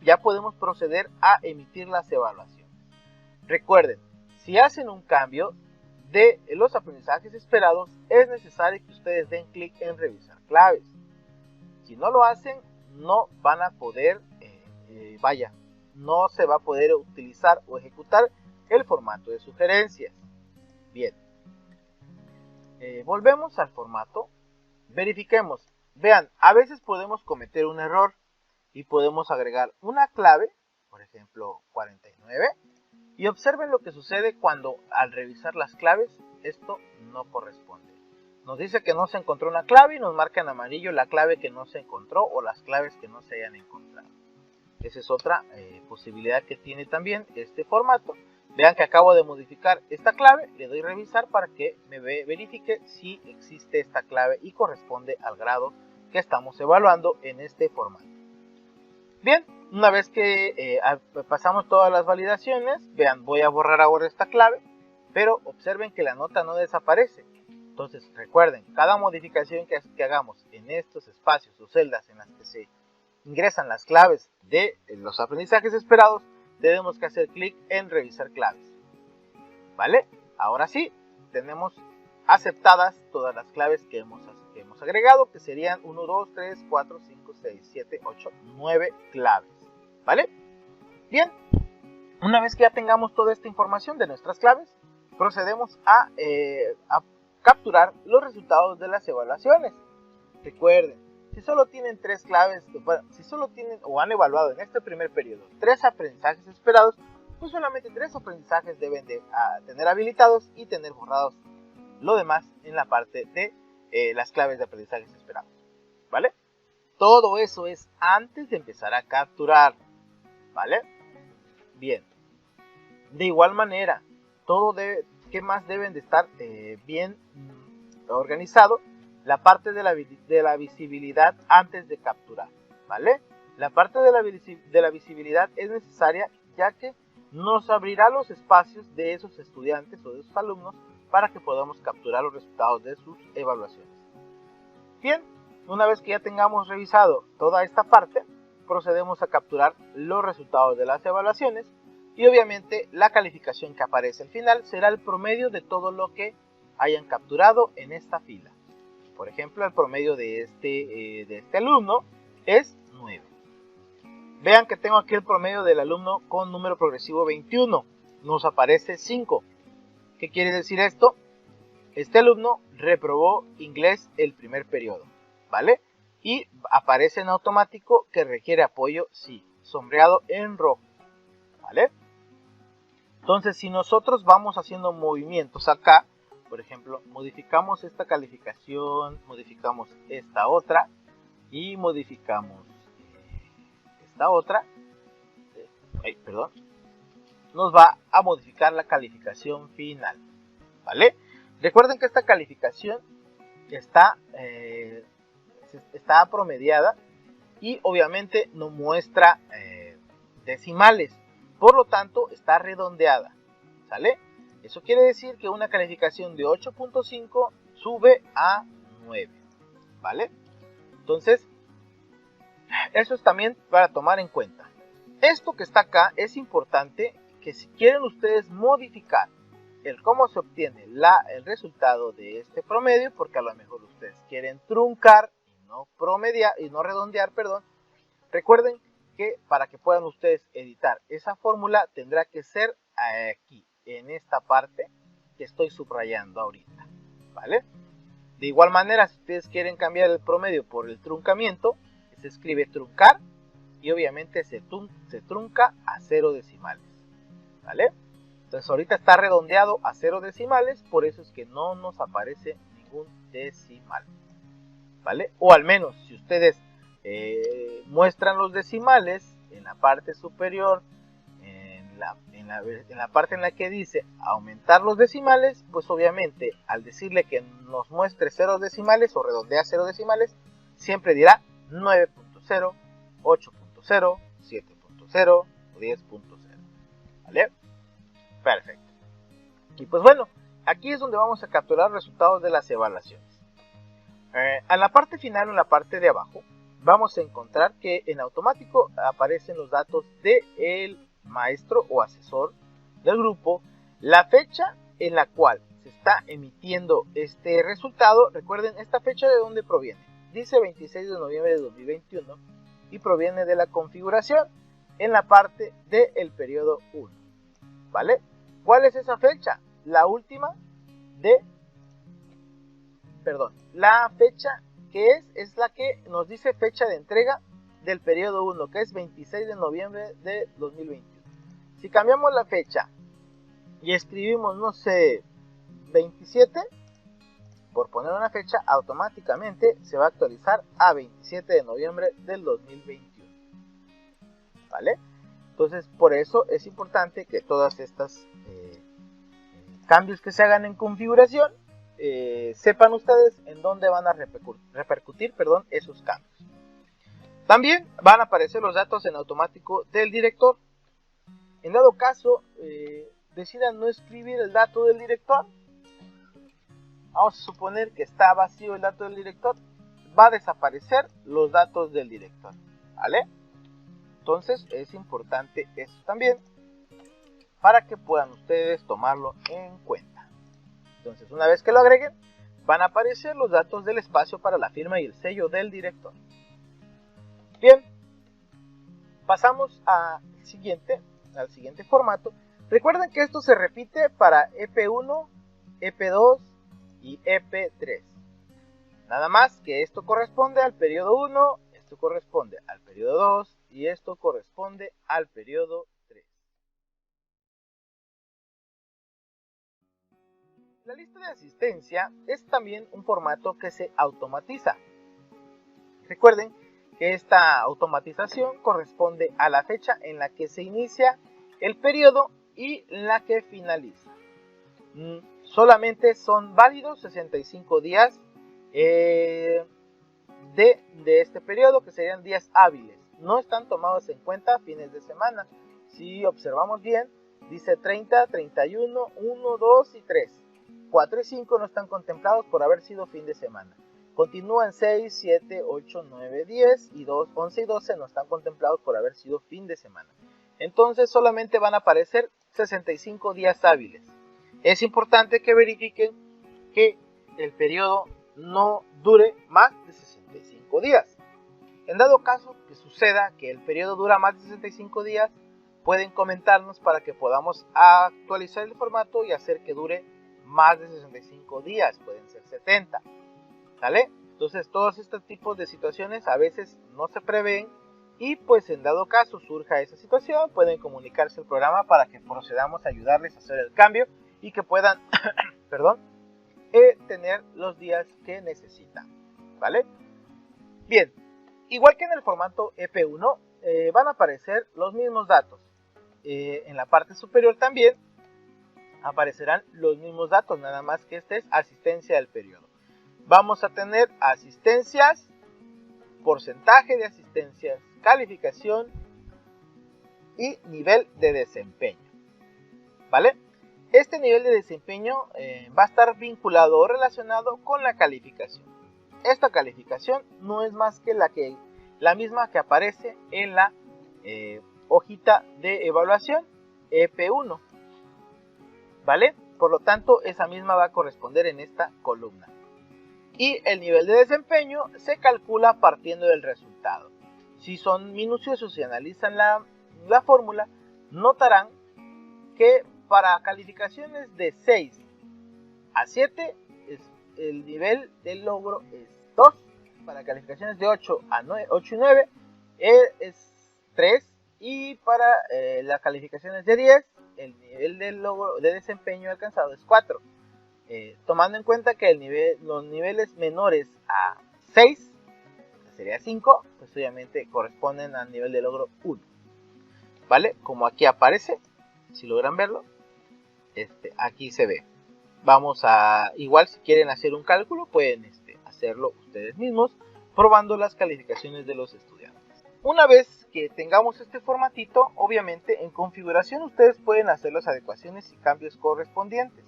ya podemos proceder a emitir las evaluaciones. Recuerden, si hacen un cambio de los aprendizajes esperados, es necesario que ustedes den clic en revisar claves. Si no lo hacen, no van a poder, no se va a poder utilizar o ejecutar el formato de sugerencias. Bien, volvemos al formato, verifiquemos. Vean, a veces podemos cometer un error y podemos agregar una clave, por ejemplo 49, y observen lo que sucede cuando al revisar las claves esto no corresponde. Nos dice que no se encontró una clave y nos marca en amarillo la clave que no se encontró o las claves que no se hayan encontrado. Esa es otra posibilidad que tiene también este formato. Vean que acabo de modificar esta clave, le doy revisar para que me verifique si existe esta clave y corresponde al grado que estamos evaluando en este formato. Bien, una vez que pasamos todas las validaciones, vean, voy a borrar ahora esta clave, pero observen que la nota no desaparece. Entonces recuerden, cada modificación que hagamos en estos espacios o celdas en las que se ingresan las claves de los aprendizajes esperados, tenemos que hacer clic en revisar claves. ¿Vale? Ahora sí, tenemos aceptadas todas las claves que hemos agregado, que serían 1, 2, 3, 4, 5, 6, 7, 8, 9 claves. ¿Vale? Bien, una vez que ya tengamos toda esta información de nuestras claves, procedemos a capturar los resultados de las evaluaciones. Recuerden, si solo tienen 3 claves, si solo tienen o han evaluado en este primer periodo 3 aprendizajes esperados, pues solamente 3 aprendizajes deben de tener habilitados y tener borrados lo demás en la parte de las claves de aprendizajes esperados. ¿Vale? Todo eso es antes de empezar a capturar. ¿Vale? Bien. De igual manera, ¿qué más deben de estar bien organizado? La parte de la visibilidad antes de capturar. ¿Vale? La parte de la visibilidad es necesaria, ya que nos abrirá los espacios de esos estudiantes o de esos alumnos para que podamos capturar los resultados de sus evaluaciones. Bien, una vez que ya tengamos revisado toda esta parte, procedemos a capturar los resultados de las evaluaciones y obviamente la calificación que aparece al final será el promedio de todo lo que hayan capturado en esta fila. Por ejemplo, el promedio de este alumno es 9. Vean que tengo aquí el promedio del alumno con número progresivo 21. Nos aparece 5. ¿Qué quiere decir esto? Este alumno reprobó inglés el primer periodo, ¿vale? Y aparece en automático que requiere apoyo, sí, sombreado en rojo, ¿vale? Entonces, si nosotros vamos haciendo movimientos acá, por ejemplo, modificamos esta calificación, modificamos esta otra y modificamos esta otra, nos va a modificar la calificación final, ¿vale? Recuerden que esta calificación está promediada y obviamente no muestra decimales, por lo tanto está redondeada, ¿sale? Eso quiere decir que una calificación de 8.5 sube a 9, ¿vale? Entonces, eso es también para tomar en cuenta. Esto que está acá es importante, que si quieren ustedes modificar el cómo se obtiene el resultado de este promedio, porque a lo mejor ustedes quieren truncar y no redondear, recuerden que para que puedan ustedes editar esa fórmula tendrá que ser aquí, en esta parte que estoy subrayando ahorita, ¿vale? De igual manera, si ustedes quieren cambiar el promedio por el truncamiento, se escribe truncar y obviamente se trunca a 0 decimales, ¿vale? Entonces ahorita está redondeado a 0 decimales, por eso es que no nos aparece ningún decimal, ¿vale? O al menos si ustedes muestran los decimales en la parte superior, en la parte en la que dice aumentar los decimales, pues obviamente al decirle que nos muestre 0 decimales o redondea 0 decimales, siempre dirá 9.0, 8.0, 7.0 o 10.0, ¿vale? Perfecto. Y pues bueno, aquí es donde vamos a capturar los resultados de las evaluaciones. En la parte final, en la parte de abajo, vamos a encontrar que en automático aparecen los datos del maestro o asesor del grupo, la fecha en la cual se está emitiendo este resultado. Recuerden, esta fecha de dónde proviene. Dice 26 de noviembre de 2021 y proviene de la configuración en la parte del periodo 1, ¿vale? ¿Cuál es esa fecha? La última la fecha que es la que nos dice fecha de entrega del periodo 1, que es 26 de noviembre de 2021. Si cambiamos la fecha y escribimos, no sé, 27, por poner una fecha, automáticamente se va a actualizar a 27 de noviembre del 2021, ¿vale? Entonces, por eso es importante que todas estas cambios que se hagan en configuración, sepan ustedes en dónde van a repercutir esos cambios. También van a aparecer los datos en automático del director. En dado caso, decidan no escribir el dato del director, vamos a suponer que está vacío el dato del director, va a desaparecer los datos del director. ¿vale? Entonces es importante esto también para que puedan ustedes tomarlo en cuenta. Entonces, una vez que lo agreguen, van a aparecer los datos del espacio para la firma y el sello del director. Bien, pasamos al siguiente formato. Recuerden que esto se repite para EP1, EP2 y EP3. Nada más que esto corresponde al periodo 1, esto corresponde al periodo 2 y esto corresponde al periodo 3. La lista de asistencia es también un formato que se automatiza. Recuerden que esta automatización corresponde a la fecha en la que se inicia el periodo y la que finaliza. Solamente son válidos 65 días de este periodo, que serían días hábiles. No están tomados en cuenta fines de semana. Si observamos bien, dice 30, 31, 1, 2 y 3. 4 y 5 no están contemplados por haber sido fin de semana. Continúan 6, 7, 8, 9, 10 y 2, 11 y 12 no están contemplados por haber sido fin de semana. Entonces solamente van a aparecer 65 días hábiles. Es importante que verifiquen que el periodo no dure más de 65 días. En dado caso que suceda que el periodo dura más de 65 días, pueden comentarnos para que podamos actualizar el formato y hacer que dure más de 65 días, pueden ser 70, ¿sale? Entonces todos estos tipos de situaciones a veces no se prevén y pues en dado caso surja esa situación, pueden comunicarse al programa para que procedamos a ayudarles a hacer el cambio y que puedan tener los días que necesitan, ¿vale? Bien, igual que en el formato EP1, van a aparecer los mismos datos. En la parte superior también aparecerán los mismos datos, nada más que este es asistencia del periodo. Vamos a tener asistencias, porcentaje de asistencias, calificación y nivel de desempeño, ¿vale? Este nivel de desempeño va a estar vinculado o relacionado con la calificación. Esta calificación no es más que la misma que aparece en la hojita de evaluación EP1, ¿vale? Por lo tanto, esa misma va a corresponder en esta columna. Y el nivel de desempeño se calcula partiendo del resultado. Si son minuciosos y analizan la fórmula, notarán que para calificaciones de 6 a 7, el nivel del logro es 2. Para calificaciones de 8 y 9 es 3. Y para las calificaciones de 10, el nivel del logro de desempeño alcanzado es 4. Tomando en cuenta que los niveles menores a 6, que sería 5, pues obviamente corresponden al nivel de logro 1. ¿Vale? Como aquí aparece, si logran verlo, aquí se ve. Igual si quieren hacer un cálculo, pueden hacerlo ustedes mismos, probando las calificaciones de los estudiantes. Una vez que tengamos este formatito, obviamente en configuración ustedes pueden hacer las adecuaciones y cambios correspondientes.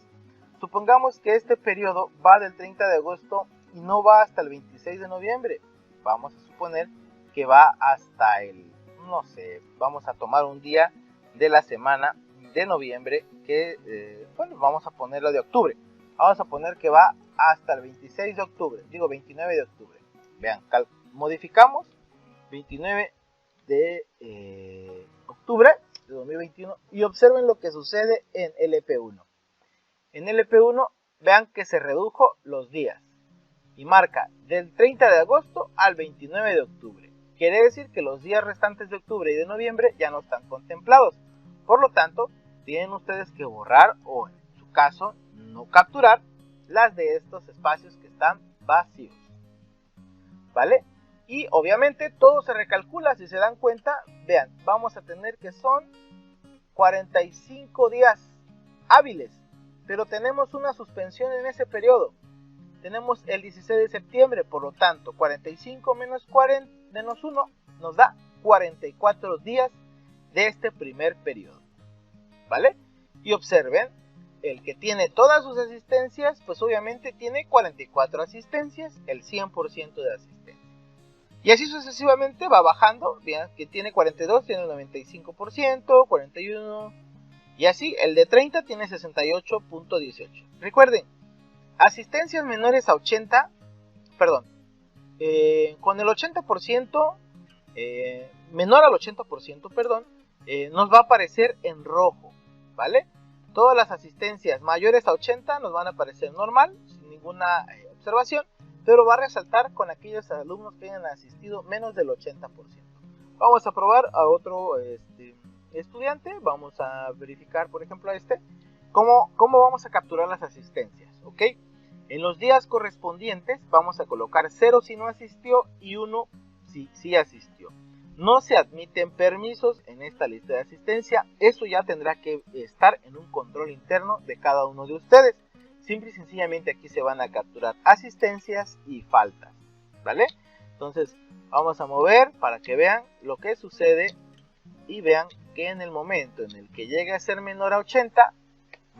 Supongamos que este periodo va del 30 de agosto y no va hasta el 26 de noviembre. Vamos a suponer que va hasta vamos a tomar un día de la semana de noviembre que, vamos a ponerlo de octubre. Vamos a poner que va hasta el 26 de octubre, 29 de octubre. Vean, modificamos 29 de octubre de 2021 y observen lo que sucede en LP1. En LP1 vean que se redujo los días y marca del 30 de agosto al 29 de octubre. Quiere decir que los días restantes de octubre y de noviembre ya no están contemplados. Por lo tanto, tienen ustedes que borrar o en su caso no capturar las de estos espacios que están vacíos, ¿vale? Y obviamente todo se recalcula. Si se dan cuenta, vean, vamos a tener que son 45 días hábiles, pero tenemos una suspensión en ese periodo. Tenemos el 16 de septiembre, por lo tanto 45 menos 1 nos da 44 días de este primer periodo, ¿vale? Y observen, el que tiene todas sus asistencias, pues obviamente tiene 44 asistencias, el 100% de asistencia. Y así sucesivamente va bajando. Vean que tiene 42, tiene el 95%, 41, y así el de 30 tiene 68.18. Recuerden, asistencias menores a 80, perdón, con el 80%, menor al 80%, perdón, nos va a aparecer en rojo, ¿vale? Todas las asistencias mayores a 80 nos van a aparecer normal, sin ninguna observación, pero va a resaltar con aquellos alumnos que hayan asistido menos del 80%. Vamos a probar a otro estudiante, vamos a verificar, por ejemplo, a cómo vamos a capturar las asistencias, ¿ok? En los días correspondientes vamos a colocar 0 si no asistió y 1 si sí asistió. No se admiten permisos en esta lista de asistencia. Eso ya tendrá que estar en un control interno de cada uno de ustedes. Simple y sencillamente aquí se van a capturar asistencias y faltas, ¿vale? Entonces vamos a mover para que vean lo que sucede y vean que en el momento en el que llegue a ser menor a 80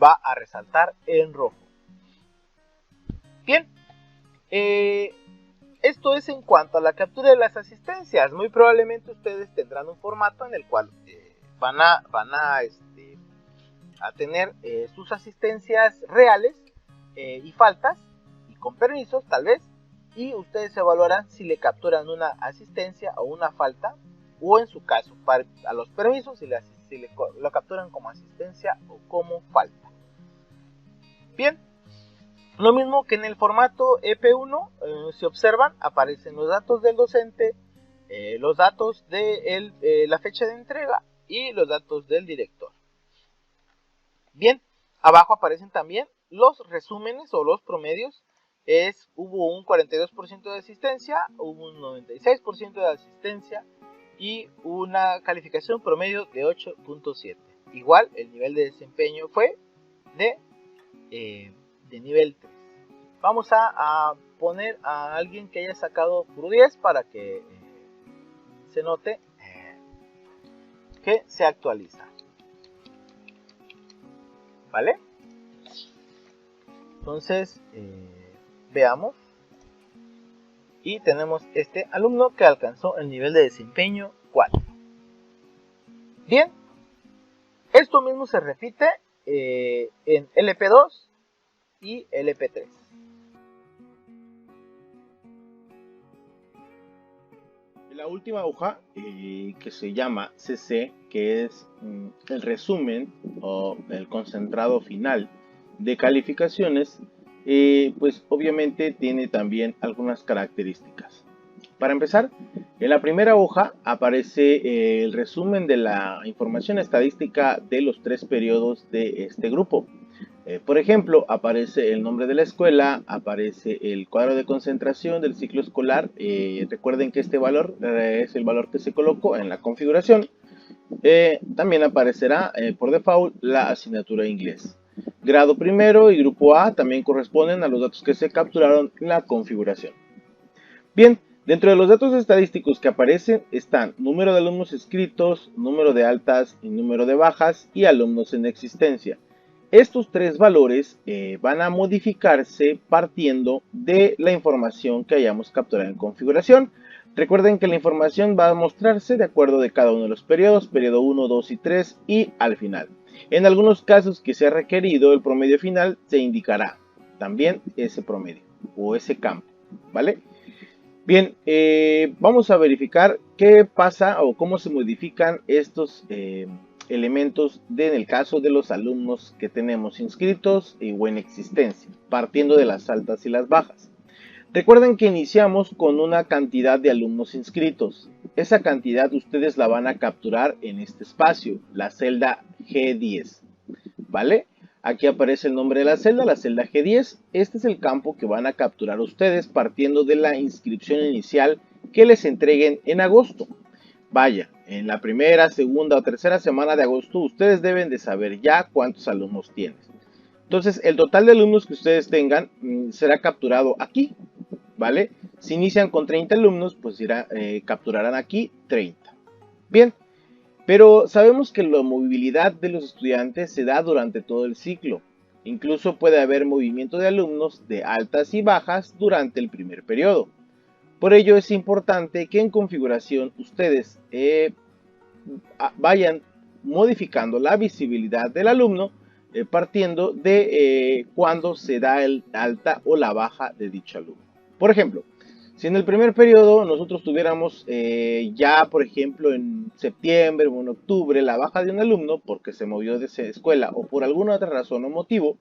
va a resaltar en rojo. Bien, esto es en cuanto a la captura de las asistencias. Muy probablemente ustedes tendrán un formato en el cual van a tener sus asistencias reales y faltas, y con permisos tal vez, y ustedes evaluarán si le capturan una asistencia o una falta, o en su caso, a los permisos, si lo capturan como asistencia o como falta. Bien. Lo mismo que en el formato EP1, si observan, aparecen los datos del docente, los datos de la fecha de entrega y los datos del director. Bien, abajo aparecen también los resúmenes o los promedios. Hubo un 42% de asistencia, hubo un 96% de asistencia y una calificación promedio de 8.7. Igual, el nivel de desempeño fue de nivel 3. Vamos a poner a alguien que haya sacado puro 10 para que se note que se actualiza, ¿vale? Entonces veamos, y tenemos este alumno que alcanzó el nivel de desempeño 4. Bien, esto mismo se repite en LP2 y LP3. La última hoja que se llama CC, que es el resumen o el concentrado final de calificaciones, pues obviamente tiene también algunas características. Para empezar, en la primera hoja aparece el resumen de la información estadística de los 3 periodos de este grupo. Por ejemplo, aparece el nombre de la escuela, aparece el cuadro de concentración del ciclo escolar. Recuerden que este valor es el valor que se colocó en la configuración. También aparecerá por default la asignatura de inglés. Grado primero y grupo A también corresponden a los datos que se capturaron en la configuración. Bien, dentro de los datos estadísticos que aparecen están número de alumnos inscritos, número de altas y número de bajas y alumnos en existencia. Estos 3 valores van a modificarse partiendo de la información que hayamos capturado en configuración. Recuerden que la información va a mostrarse de acuerdo de cada uno de los periodos, periodo 1, 2 y 3 y al final. En algunos casos que sea requerido el promedio final, se indicará también ese promedio o ese campo, ¿vale? Bien, vamos a verificar qué pasa o cómo se modifican estos elementos en el caso de los alumnos que tenemos inscritos o en existencia, partiendo de las altas y las bajas. Recuerden que iniciamos con una cantidad de alumnos inscritos. Esa cantidad ustedes la van a capturar en este espacio, la celda G10, ¿vale? Aquí aparece el nombre de la celda G10. Este es el campo que van a capturar ustedes partiendo de la inscripción inicial que les entreguen en agosto. Vaya, en la primera, segunda o tercera semana de agosto ustedes deben de saber ya cuántos alumnos tienen. Entonces el total de alumnos que ustedes tengan será capturado aquí, ¿vale? Si inician con 30 alumnos, pues capturarán aquí 30. Bien, pero sabemos que la movilidad de los estudiantes se da durante todo el ciclo. Incluso puede haber movimiento de alumnos de altas y bajas durante el primer periodo. Por ello es importante que en configuración ustedes vayan modificando la visibilidad del alumno partiendo de cuando se da el alta o la baja de dicho alumno. Por ejemplo, si en el primer periodo nosotros tuviéramos ya, por ejemplo, en septiembre o en octubre la baja de un alumno porque se movió de escuela o por alguna otra razón o motivo,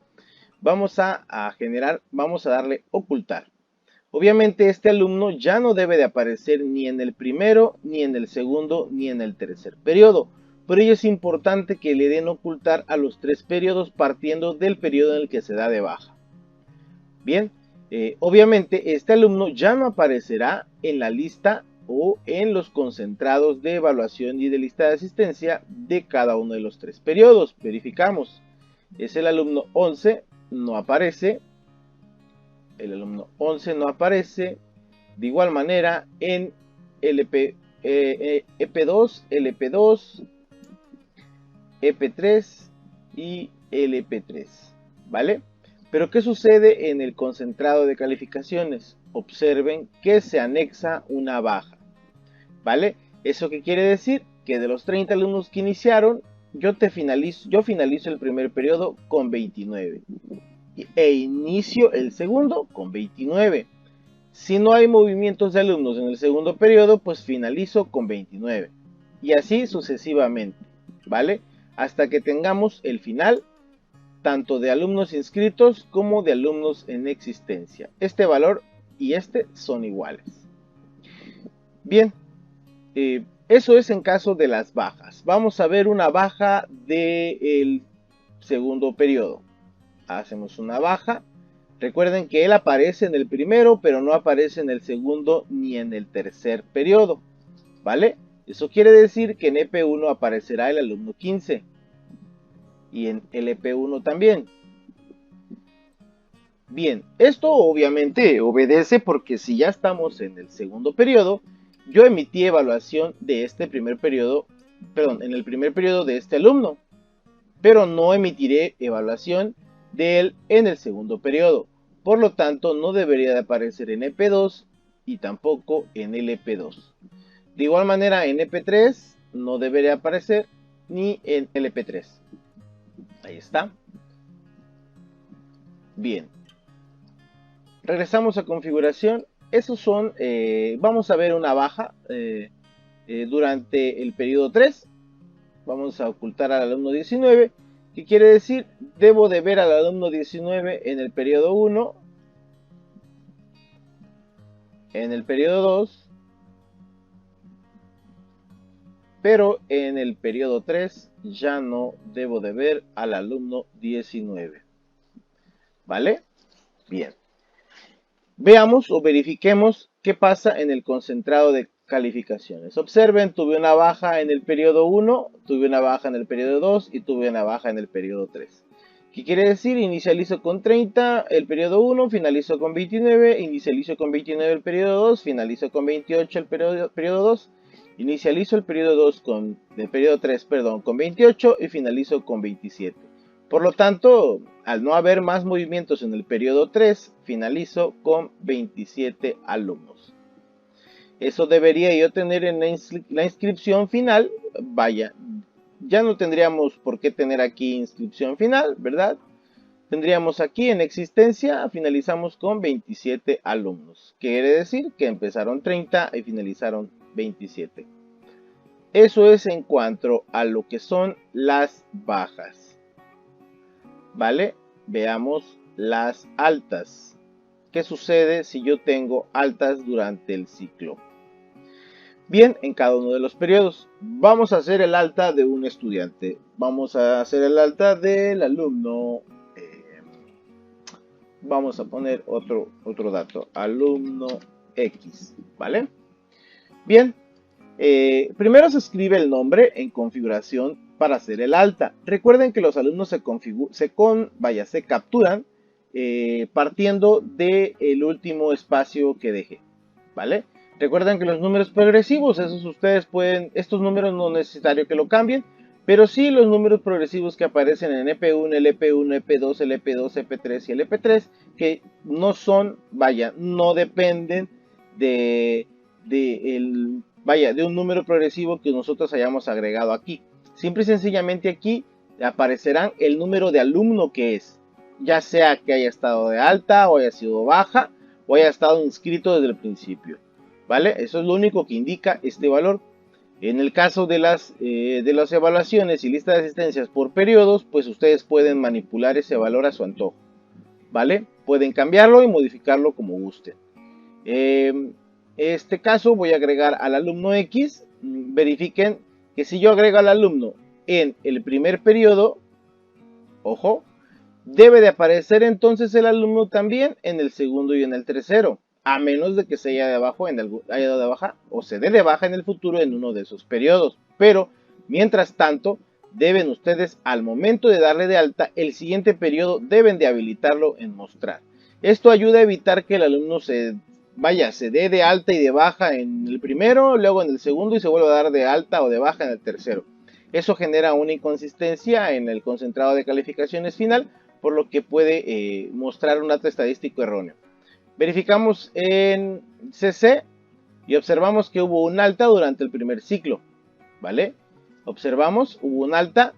vamos a darle ocultar. Obviamente este alumno ya no debe de aparecer ni en el primero, ni en el segundo, ni en el tercer periodo. Por ello es importante que le den ocultar a los 3 periodos partiendo del periodo en el que se da de baja. Bien, obviamente este alumno ya no aparecerá en la lista o en los concentrados de evaluación y de lista de asistencia de cada uno de los 3 periodos. Verificamos, es el alumno 11, no aparece. El alumno 11 no aparece. De igual manera en EP2, LP2, EP3 y LP3, ¿vale? Pero ¿qué sucede en el concentrado de calificaciones? Observen que se anexa una baja, ¿vale? ¿Eso qué quiere decir? Que de los 30 alumnos que iniciaron, yo finalizo el primer periodo con 29 e inicio el segundo con 29. Si no hay movimientos de alumnos en el segundo periodo, pues finalizo con 29. Y así sucesivamente, ¿vale? Hasta que tengamos el final, tanto de alumnos inscritos como de alumnos en existencia. Este valor y este son iguales. Bien, eso es en caso de las bajas. Vamos a ver una baja del segundo periodo. Hacemos una baja. Recuerden que él aparece en el primero, pero no aparece en el segundo ni en el tercer periodo, ¿vale? Eso quiere decir que en EP1 aparecerá el alumno 15 y en LP1 también. Bien, esto obviamente obedece porque si ya estamos en el segundo periodo, yo emití evaluación de este primer periodo, en el primer periodo de este alumno, pero no emitiré evaluación de él en el segundo periodo. Por lo tanto, no debería de aparecer en EP2 y tampoco en LP2. De igual manera, en EP3 no debería aparecer ni en LP3. Ahí está. Bien. Regresamos a configuración. Esos son, vamos a ver una baja durante el periodo 3. Vamos a ocultar al alumno 19. ¿Qué quiere decir? Debo de ver al alumno 19 en el periodo 1, en el periodo 2, pero en el periodo 3 ya no debo de ver al alumno 19. ¿Vale? Bien. Veamos o verifiquemos qué pasa en el concentrado de calificaciones. Observen, tuve una baja en el periodo 1, tuve una baja en el periodo 2 y tuve una baja en el periodo 3. ¿Qué quiere decir? Inicializo con 30 el periodo 1, finalizo con 29, inicializo con 29 el periodo 2, finalizo con 28 el periodo 2, inicializo el periodo 3, con 28 y finalizo con 27. Por lo tanto, al no haber más movimientos en el periodo 3, finalizo con 27 alumnos. Eso debería yo tener en la inscripción final. Vaya, ya no tendríamos por qué tener aquí inscripción final, ¿verdad? Tendríamos aquí en existencia, finalizamos con 27 alumnos. Quiere decir que empezaron 30 y finalizaron 27. Eso es en cuanto a lo que son las bajas. ¿Vale? Veamos las altas. ¿Qué sucede si yo tengo altas durante el ciclo? Bien, en cada uno de los periodos. Vamos a hacer el alta de un estudiante. Vamos a hacer el alta del alumno. Vamos a poner otro dato. Alumno X. ¿Vale? Bien. Primero se escribe el nombre en configuración para hacer el alta. Recuerden que los alumnos se capturan partiendo del último espacio que dejé, ¿vale? Recuerden que los números progresivos, estos números no es necesario que lo cambien, pero sí los números progresivos que aparecen en EP1, LP1, EP2, LP2, EP3 y LP3, que no dependen de un número progresivo que nosotros hayamos agregado aquí. Simple y sencillamente aquí aparecerán el número de alumno que es, ya sea que haya estado de alta o haya sido baja o haya estado inscrito desde el principio, ¿vale? Eso es lo único que indica este valor. En el caso de las evaluaciones y listas de asistencias por periodos, pues ustedes pueden manipular ese valor a su antojo, ¿vale? Pueden cambiarlo y modificarlo como gusten. En este caso voy a agregar al alumno X. Verifiquen que si yo agrego al alumno en el primer periodo, ojo, debe de aparecer entonces el alumno también en el segundo y en el tercero, a menos de que se haya dado de baja o se dé de baja en el futuro en uno de esos periodos. Pero mientras tanto, deben ustedes, al momento de darle de alta, el siguiente periodo deben de habilitarlo en mostrar. Esto ayuda a evitar que el alumno se dé de alta y de baja en el primero, luego en el segundo y se vuelva a dar de alta o de baja en el tercero. Eso genera una inconsistencia en el concentrado de calificaciones final, por lo que puede mostrar un dato estadístico erróneo. Verificamos en CC y observamos que hubo un alta durante el primer ciclo, ¿vale? Observamos, hubo un alta.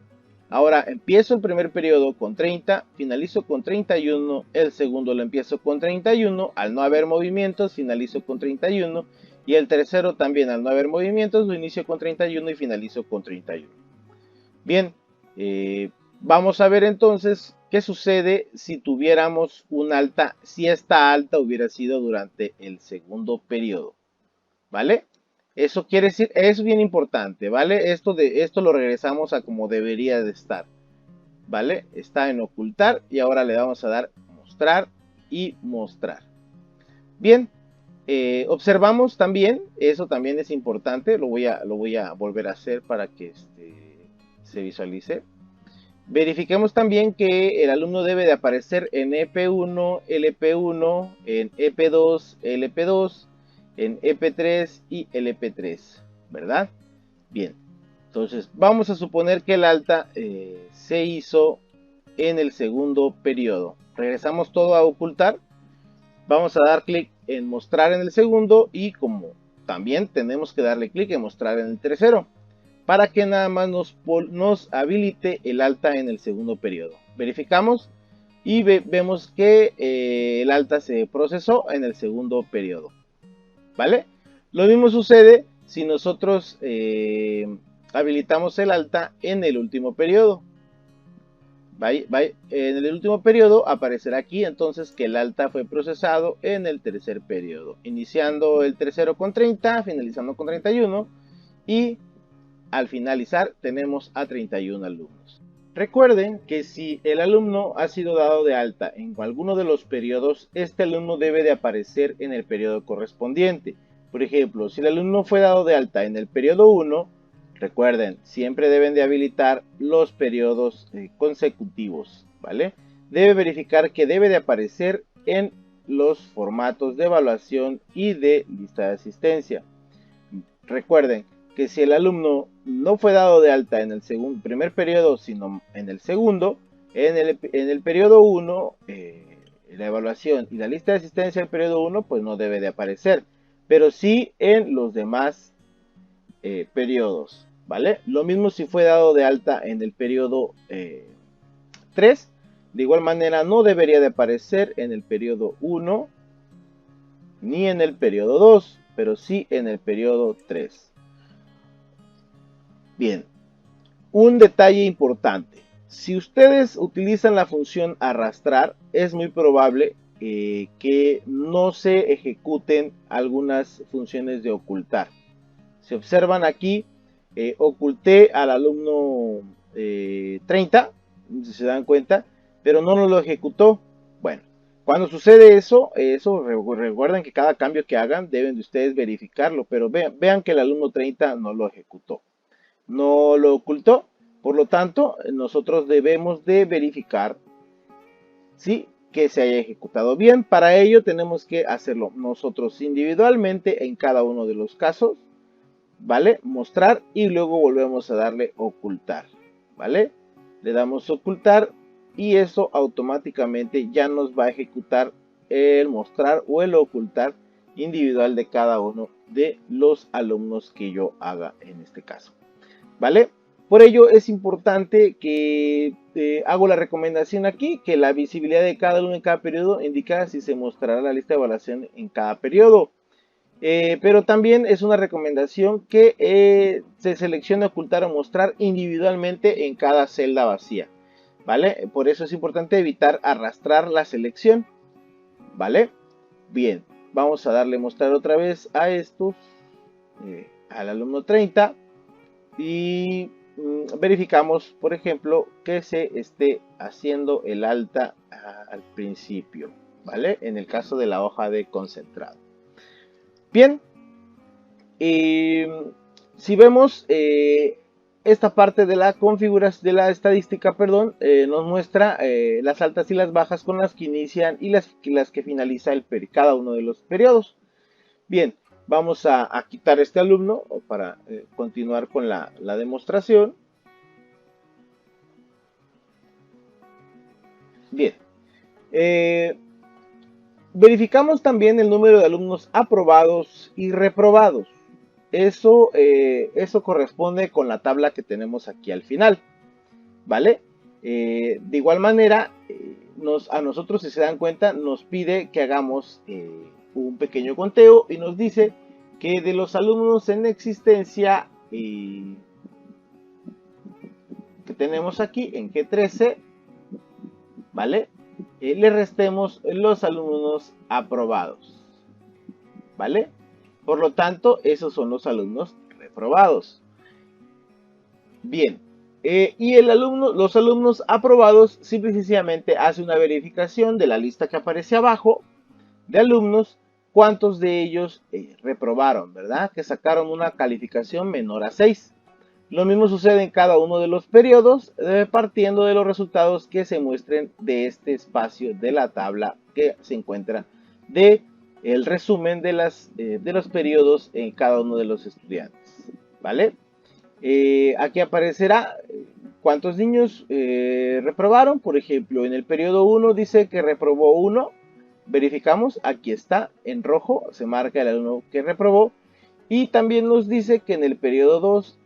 Ahora empiezo el primer periodo con 30, finalizo con 31, el segundo lo empiezo con 31, al no haber movimientos finalizo con 31 y el tercero también al no haber movimientos lo inicio con 31 y finalizo con 31. Bien, vamos a ver entonces qué sucede si tuviéramos un alta, si esta alta hubiera sido durante el segundo periodo, ¿vale? Eso quiere decir, es bien importante, ¿vale? Esto lo regresamos a como debería de estar, ¿vale? Está en ocultar y ahora le vamos a dar mostrar y mostrar. Bien, observamos también, eso también es importante, lo voy a volver a hacer para que se visualice. Verifiquemos también que el alumno debe de aparecer en EP1, LP1, en EP2, LP2, en EP3 y LP3, ¿verdad? Bien, entonces vamos a suponer que el alta se hizo en el segundo periodo. Regresamos todo a ocultar. Vamos a dar clic en mostrar en el segundo y como también tenemos que darle clic en mostrar en el tercero, para que nada más nos habilite el alta en el segundo periodo. Verificamos y vemos que el alta se procesó en el segundo periodo, ¿vale? Lo mismo sucede si nosotros habilitamos el alta en el último periodo. En el último periodo aparecerá aquí entonces que el alta fue procesado en el tercer periodo, iniciando el tercero con 30, finalizando con 31 y al finalizar tenemos a 31 alumnos. Recuerden que si el alumno ha sido dado de alta en alguno de los periodos, este alumno debe de aparecer en el periodo correspondiente. Por ejemplo, si el alumno fue dado de alta en el periodo 1, recuerden, siempre deben de habilitar los periodos consecutivos, ¿vale? Debe verificar que debe de aparecer en los formatos de evaluación y de lista de asistencia. Recuerden que si el alumno no fue dado de alta en el primer periodo, sino en el segundo, en el periodo 1, la evaluación y la lista de asistencia del periodo 1, pues no debe de aparecer, pero sí en los demás periodos, ¿vale? Lo mismo si fue dado de alta en el periodo 3, de igual manera no debería de aparecer en el periodo 1, ni en el periodo 2, pero sí en el periodo 3. Bien, un detalle importante. Si ustedes utilizan la función arrastrar, es muy probable que no se ejecuten algunas funciones de ocultar. Si observan aquí, oculté al alumno 30, si se dan cuenta, pero no lo ejecutó. Bueno, cuando sucede eso, recuerden que cada cambio que hagan deben de ustedes verificarlo, pero vean que el alumno 30 no lo ejecutó. No lo ocultó, por lo tanto nosotros debemos de verificar, ¿sí?, que se haya ejecutado bien. Para ello tenemos que hacerlo nosotros individualmente en cada uno de los casos, ¿vale? Mostrar y luego volvemos a darle ocultar, ¿vale? Le damos ocultar y eso automáticamente ya nos va a ejecutar el mostrar o el ocultar individual de cada uno de los alumnos que yo haga en este caso, ¿vale? Por ello es importante que hago la recomendación aquí, que la visibilidad de cada alumno en cada periodo indica si se mostrará la lista de evaluación en cada periodo. Pero también es una recomendación que se seleccione ocultar o mostrar individualmente en cada celda vacía, ¿vale? Por eso es importante evitar arrastrar la selección, ¿vale? Bien, vamos a darle mostrar otra vez a estos, al alumno 30 y verificamos, por ejemplo, que se esté haciendo el alta al principio, ¿vale? En el caso de la hoja de concentrado. Bien, si vemos esta parte de la configuración de la estadística, nos muestra las altas y las bajas con las que inician y las que finaliza cada uno de los periodos. Bien, vamos a quitar este alumno para continuar con la demostración. Bien, verificamos también el número de alumnos aprobados y reprobados. Eso corresponde con la tabla que tenemos aquí al final, ¿vale? De igual manera, a nosotros, si se dan cuenta, nos pide que hagamos un pequeño conteo y nos dice que de los alumnos en existencia que tenemos aquí en G13, ¿vale? Le restemos los alumnos aprobados, ¿vale? Por lo tanto, esos son los alumnos reprobados. Bien, y los alumnos aprobados simple y sencillamente hace una verificación de la lista que aparece abajo de alumnos, cuántos de ellos reprobaron, ¿verdad? Que sacaron una calificación menor a 6. Lo mismo sucede en cada uno de los periodos, partiendo de los resultados que se muestren de este espacio de la tabla que se encuentra de el resumen de los periodos en cada uno de los estudiantes, ¿vale? Aquí aparecerá cuántos niños reprobaron. Por ejemplo, en el periodo 1 dice que reprobó 1. Verificamos, aquí está, en rojo se marca el alumno que reprobó. Y también nos dice que en el periodo 2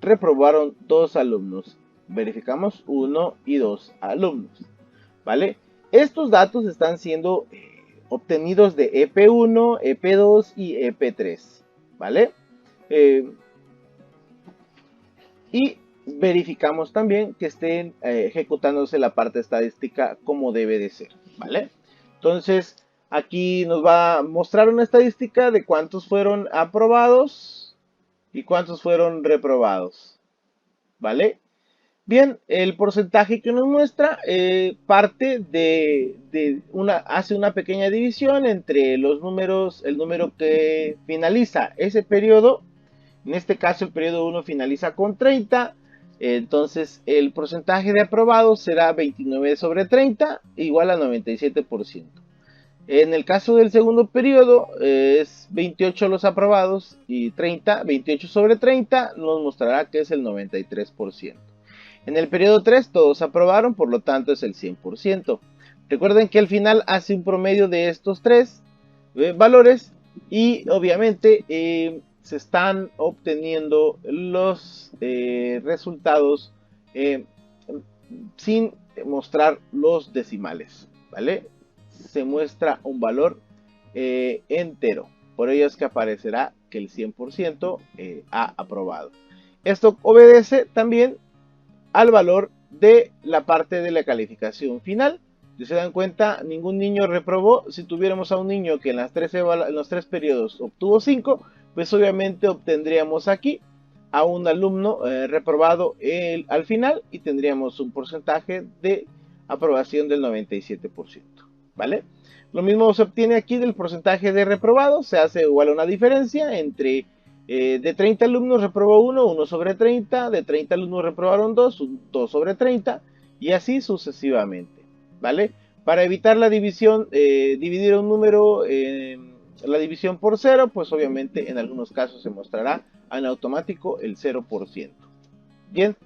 reprobaron 2 alumnos. Verificamos 1 y 2 alumnos, ¿vale? Estos datos están siendo obtenidos de EP1, EP2 y EP3, ¿vale? Y verificamos también que estén ejecutándose la parte estadística como debe de ser, ¿vale? Entonces, aquí nos va a mostrar una estadística de cuántos fueron aprobados y cuántos fueron reprobados, ¿vale? Bien, el porcentaje que nos muestra parte hace una pequeña división entre los números, el número que finaliza ese periodo. En este caso el periodo 1 finaliza con 30, entonces el porcentaje de aprobados será 29 sobre 30 igual a 97%. En el caso del segundo periodo es 28 los aprobados y 28 sobre 30 nos mostrará que es el 93%. En el periodo 3 todos aprobaron, por lo tanto es el 100%. Recuerden que al final hace un promedio de estos tres valores y obviamente se están obteniendo los resultados sin mostrar los decimales, ¿vale? Se muestra un valor entero. Por ello es que aparecerá que el 100% ha aprobado. Esto obedece también al valor de la parte de la calificación final. Si se dan cuenta, ningún niño reprobó. Si tuviéramos a un niño que en los tres periodos obtuvo 5, pues obviamente obtendríamos aquí a un alumno reprobado al final y tendríamos un porcentaje de aprobación del 97%, ¿vale? Lo mismo se obtiene aquí del porcentaje de reprobados. Se hace igual a una diferencia entre de 30 alumnos reprobó 1 sobre 30, de 30 alumnos reprobaron 2 sobre 30 y así sucesivamente, ¿vale? Para evitar la división, dividir un número, la división por 0, pues obviamente en algunos casos se mostrará en automático el 0%. Bien,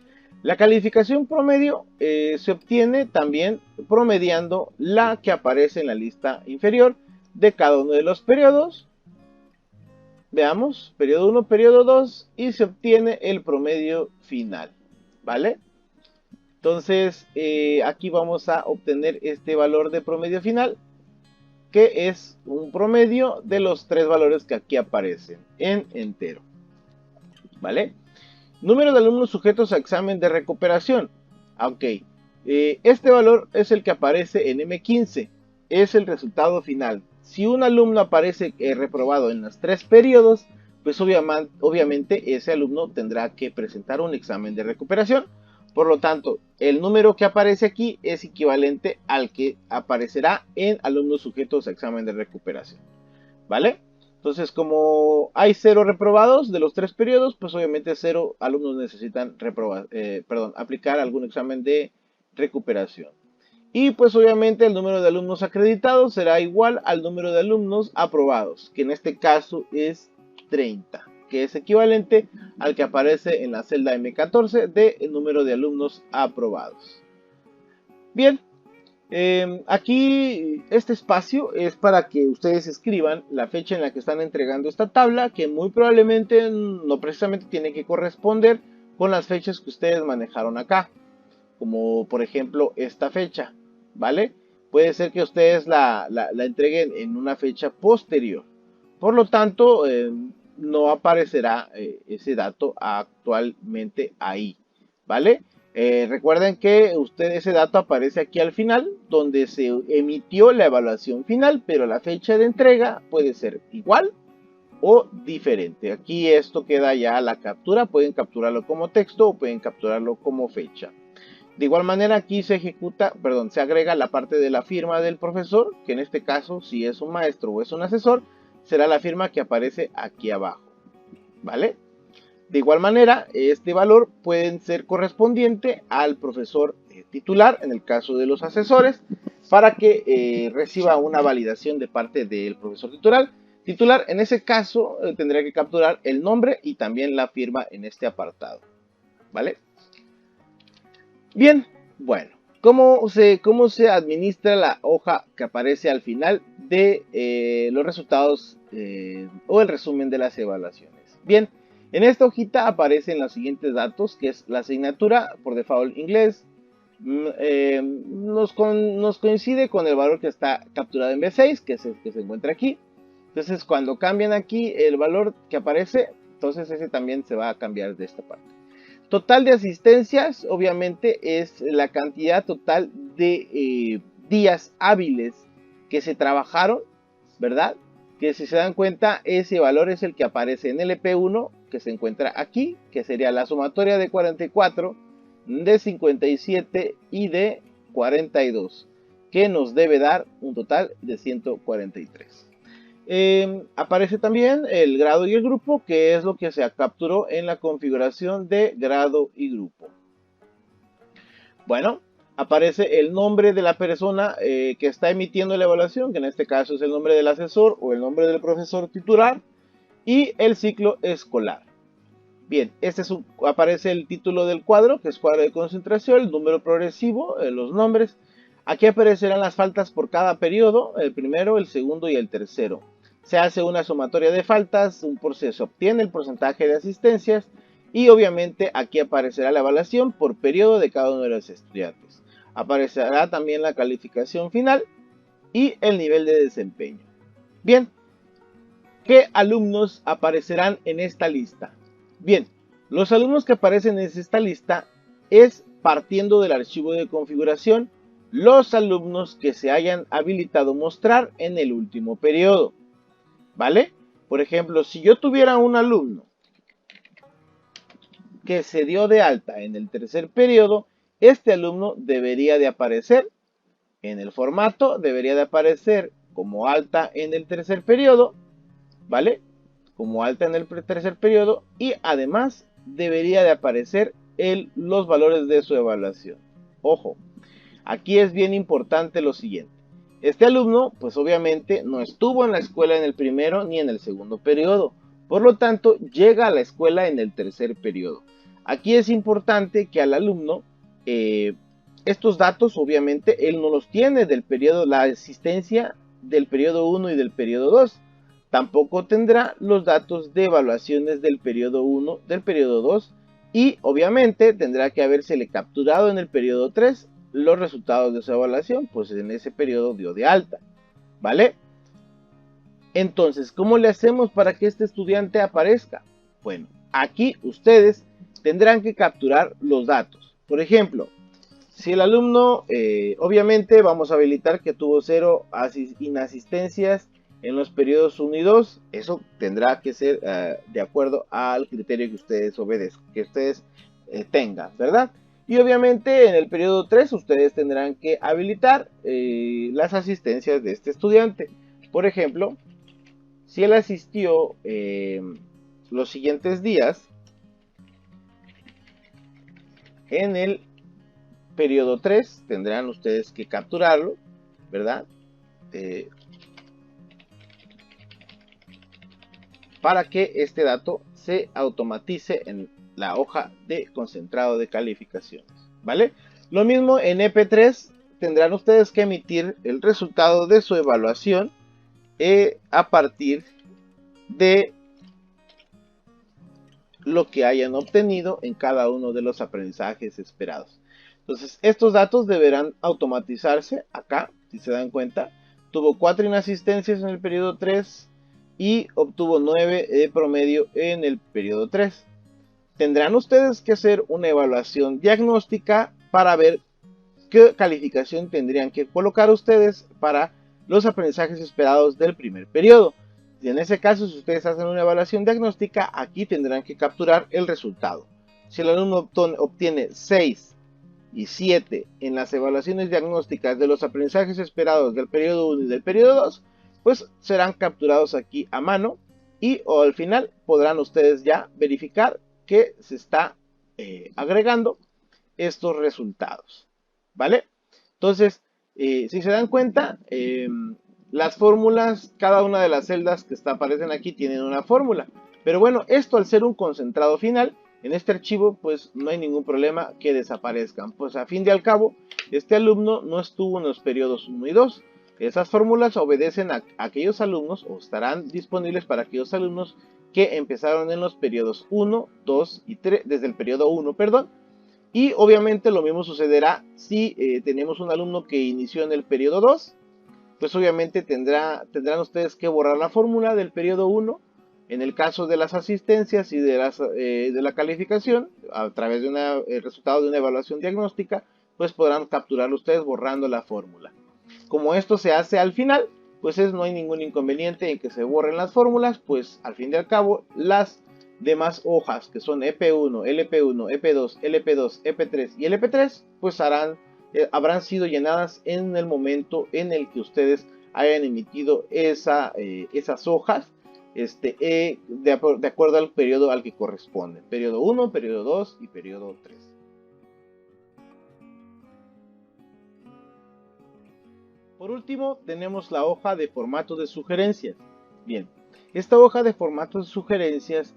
la calificación promedio se obtiene también promediando la que aparece en la lista inferior de cada uno de los periodos. Veamos, periodo 1, periodo 2 y se obtiene el promedio final, ¿vale? Entonces, aquí vamos a obtener este valor de promedio final, que es un promedio de los tres valores que aquí aparecen en entero, ¿vale? Número de alumnos sujetos a examen de recuperación. Ok, este valor es el que aparece en M15, es el resultado final. Si un alumno aparece reprobado en los tres periodos, pues obviamente ese alumno tendrá que presentar un examen de recuperación. Por lo tanto, el número que aparece aquí es equivalente al que aparecerá en alumnos sujetos a examen de recuperación, ¿vale? Entonces, como hay 0 reprobados de los tres periodos, pues obviamente 0 alumnos necesitan aplicar algún examen de recuperación. Y pues obviamente el número de alumnos acreditados será igual al número de alumnos aprobados, que en este caso es 30, que es equivalente al que aparece en la celda M14 del número de alumnos aprobados. Bien. Aquí este espacio es para que ustedes escriban la fecha en la que están entregando esta tabla, que muy probablemente no precisamente tiene que corresponder con las fechas que ustedes manejaron acá, como por ejemplo esta fecha, ¿vale? Puede ser que ustedes la entreguen en una fecha posterior, por lo tanto no aparecerá ese dato actualmente ahí, ¿vale? Recuerden que ese dato aparece aquí al final, donde se emitió la evaluación final, pero la fecha de entrega puede ser igual o diferente. Aquí esto queda ya a la captura, pueden capturarlo como texto o pueden capturarlo como fecha. De igual manera aquí se agrega la parte de la firma del profesor, que en este caso, si es un maestro o es un asesor, será la firma que aparece aquí abajo, ¿vale? De igual manera, este valor puede ser correspondiente al profesor titular, en el caso de los asesores, para que reciba una validación de parte del profesor titular. En ese caso, tendría que capturar el nombre y también la firma en este apartado, ¿vale? Bien, bueno, ¿cómo se administra la hoja que aparece al final de los resultados o el resumen de las evaluaciones? Bien, en esta hojita aparecen los siguientes datos, que es la asignatura, por default inglés, nos coincide con el valor que está capturado en B6, que es el que se encuentra aquí. Entonces, cuando cambian aquí el valor que aparece, entonces ese también se va a cambiar de esta parte. Total de asistencias, obviamente, es la cantidad total de días hábiles que se trabajaron, ¿verdad? Que si se dan cuenta, ese valor es el que aparece en el EP1, que se encuentra aquí, que sería la sumatoria de 44, de 57 y de 42, que nos debe dar un total de 143. Aparece también el grado y el grupo, que es lo que se capturó en la configuración de grado y grupo. Bueno, aparece el nombre de la persona que está emitiendo la evaluación, que en este caso es el nombre del asesor o el nombre del profesor titular, y el ciclo escolar. Bien, aparece el título del cuadro, que es cuadro de concentración, el número progresivo, los nombres. Aquí aparecerán las faltas por cada periodo, el primero, el segundo y el tercero. Se hace una sumatoria de faltas, se obtiene el porcentaje de asistencias y obviamente aquí aparecerá la evaluación por periodo de cada uno de los estudiantes. Aparecerá también la calificación final y el nivel de desempeño. Bien, ¿qué alumnos aparecerán en esta lista? Bien, los alumnos que aparecen en esta lista es partiendo del archivo de configuración los alumnos que se hayan habilitado mostrar en el último periodo, ¿vale? Por ejemplo, si yo tuviera un alumno que se dio de alta en el tercer periodo, este alumno debería de aparecer en el formato, debería de aparecer como alta en el tercer periodo, ¿vale? Como alta en el tercer periodo y además debería de aparecer los valores de su evaluación. Ojo, aquí es bien importante lo siguiente. Este alumno, pues obviamente no estuvo en la escuela en el primero ni en el segundo periodo. Por lo tanto, llega a la escuela en el tercer periodo. Aquí es importante que al alumno, estos datos obviamente él no los tiene del periodo, la asistencia del periodo 1 y del periodo 2. Tampoco tendrá los datos de evaluaciones del periodo 1, del periodo 2 y obviamente tendrá que habérsele capturado en el periodo 3 los resultados de su evaluación, pues en ese periodo dio de alta, ¿vale? Entonces, ¿cómo le hacemos para que este estudiante aparezca? Bueno, aquí ustedes tendrán que capturar los datos. Por ejemplo, si el alumno, obviamente vamos a habilitar que tuvo 0 inasistencias en los periodos 1 y 2, eso tendrá que ser de acuerdo al criterio que ustedes obedezcan, que ustedes tengan, ¿verdad? Y obviamente en el periodo 3 ustedes tendrán que habilitar las asistencias de este estudiante. Por ejemplo, si él asistió los siguientes días, en el periodo 3 tendrán ustedes que capturarlo, ¿verdad? Para que este dato se automatice en la hoja de concentrado de calificaciones, ¿vale? Lo mismo en EP3 tendrán ustedes que emitir el resultado de su evaluación a partir de lo que hayan obtenido en cada uno de los aprendizajes esperados. Entonces, estos datos deberán automatizarse acá, si se dan cuenta. Tuvo 4 inasistencias en el periodo 3 y obtuvo 9 de promedio en el periodo 3. Tendrán ustedes que hacer una evaluación diagnóstica para ver qué calificación tendrían que colocar ustedes para los aprendizajes esperados del primer periodo. Y en ese caso, si ustedes hacen una evaluación diagnóstica, aquí tendrán que capturar el resultado. Si el alumno obtiene 6 y 7 en las evaluaciones diagnósticas de los aprendizajes esperados del periodo 1 y del periodo 2, pues serán capturados aquí a mano y o al final podrán ustedes ya verificar que se está agregando estos resultados, ¿vale? Entonces, si se dan cuenta, las fórmulas, cada una de las celdas que aparecen aquí tienen una fórmula. Pero bueno, esto al ser un concentrado final, en este archivo pues no hay ningún problema que desaparezcan. Pues a fin de al cabo, este alumno no estuvo en los periodos 1 y 2. Esas fórmulas obedecen a aquellos alumnos o estarán disponibles para aquellos alumnos que empezaron en los periodos 1, 2 y 3, desde el periodo 1, perdón. Y obviamente lo mismo sucederá si tenemos un alumno que inició en el periodo 2. Pues obviamente tendrán ustedes que borrar la fórmula del periodo 1 en el caso de las asistencias y de la calificación a través de el resultado de una evaluación diagnóstica, pues podrán capturarlo ustedes borrando la fórmula. Como esto se hace al final, pues no hay ningún inconveniente en que se borren las fórmulas, pues al fin y al cabo las demás hojas que son EP1, LP1, EP2, LP2, EP3 y LP3 pues habrán sido llenadas en el momento en el que ustedes hayan emitido esas hojas de acuerdo al periodo al que corresponde. Periodo 1, periodo 2 y periodo 3. Por último, tenemos la hoja de formato de sugerencias. Bien, esta hoja de formato de sugerencias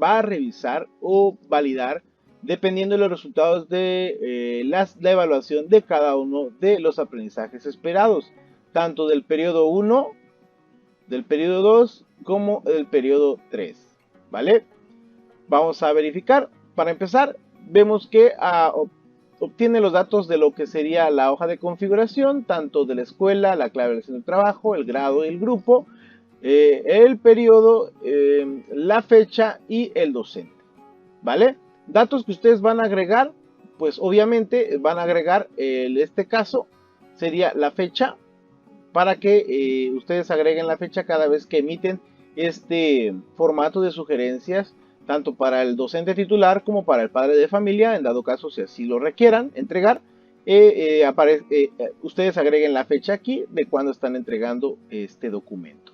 va a revisar o validar dependiendo de los resultados de la evaluación de cada uno de los aprendizajes esperados, tanto del periodo 1, del periodo 2, como del periodo 3, ¿vale? Vamos a verificar. Para empezar, vemos que obtiene los datos de lo que sería la hoja de configuración, tanto de la escuela, la clave del trabajo, el grado y el grupo, el periodo, la fecha y el docente, ¿vale? Datos que ustedes van a agregar, pues obviamente van a agregar, en este caso, sería la fecha, para que ustedes agreguen la fecha cada vez que emiten este formato de sugerencias, tanto para el docente titular como para el padre de familia, en dado caso si así lo requieran entregar. Ustedes agreguen la fecha aquí de cuando están entregando este documento.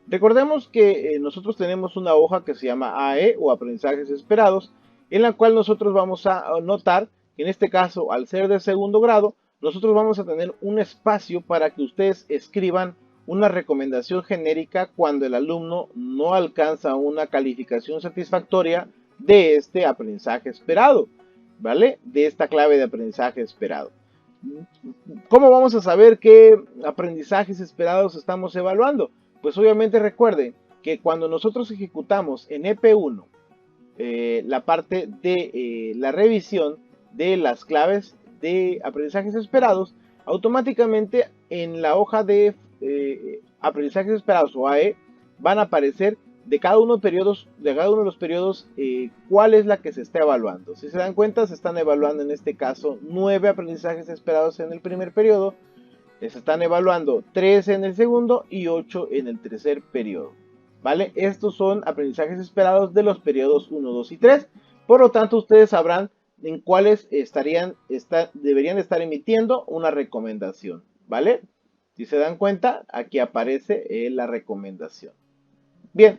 Recordemos que nosotros tenemos una hoja que se llama AE o aprendizajes esperados, en la cual nosotros vamos a notar que en este caso, al ser de segundo grado, nosotros vamos a tener un espacio para que ustedes escriban una recomendación genérica cuando el alumno no alcanza una calificación satisfactoria de este aprendizaje esperado, ¿vale? De esta clave de aprendizaje esperado. ¿Cómo vamos a saber qué aprendizajes esperados estamos evaluando? Pues obviamente recuerden que cuando nosotros ejecutamos en EP1 la parte de la revisión de las claves de aprendizajes esperados, automáticamente en la hoja de aprendizajes esperados o AE van a aparecer de cada uno de los periodos cuál es la que se está evaluando. Si se dan cuenta, se están evaluando en este caso 9 aprendizajes esperados en el primer periodo, se están evaluando 3 en el segundo y 8 en el tercer periodo. ¿Vale? Estos son aprendizajes esperados de los periodos 1, 2 y 3. Por lo tanto, ustedes sabrán en cuáles deberían estar emitiendo una recomendación. ¿Vale? Si se dan cuenta, aquí aparece la recomendación. Bien,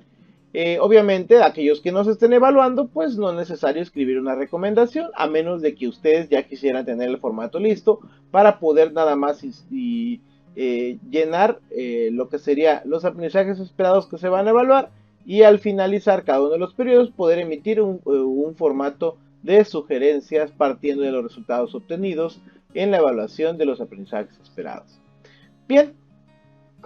obviamente aquellos que no se estén evaluando, pues no es necesario escribir una recomendación, a menos de que ustedes ya quisieran tener el formato listo para poder nada más llenar lo que sería los aprendizajes esperados que se van a evaluar y al finalizar cada uno de los periodos poder emitir un formato de sugerencias partiendo de los resultados obtenidos en la evaluación de los aprendizajes esperados. Bien,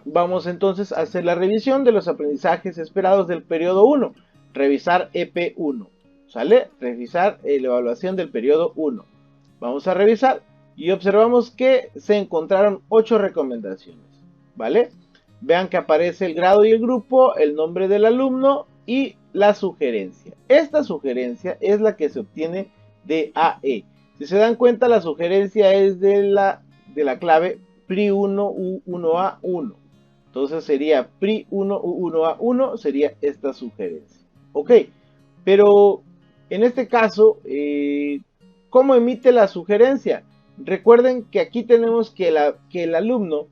vamos entonces a hacer la revisión de los aprendizajes esperados del periodo 1. Revisar EP1. ¿Sale? Revisar la evaluación del periodo 1. Vamos a revisar y observamos que se encontraron 8 recomendaciones. ¿Vale? Vean que aparece el grado y el grupo, el nombre del alumno y la sugerencia. Esta sugerencia es la que se obtiene de AE. Si se dan cuenta, la sugerencia es de la clave PRI1U1A1. Entonces sería PRI1U1A1 sería esta sugerencia. Ok, pero en este caso, ¿cómo emite la sugerencia? Recuerden que aquí tenemos que el alumno,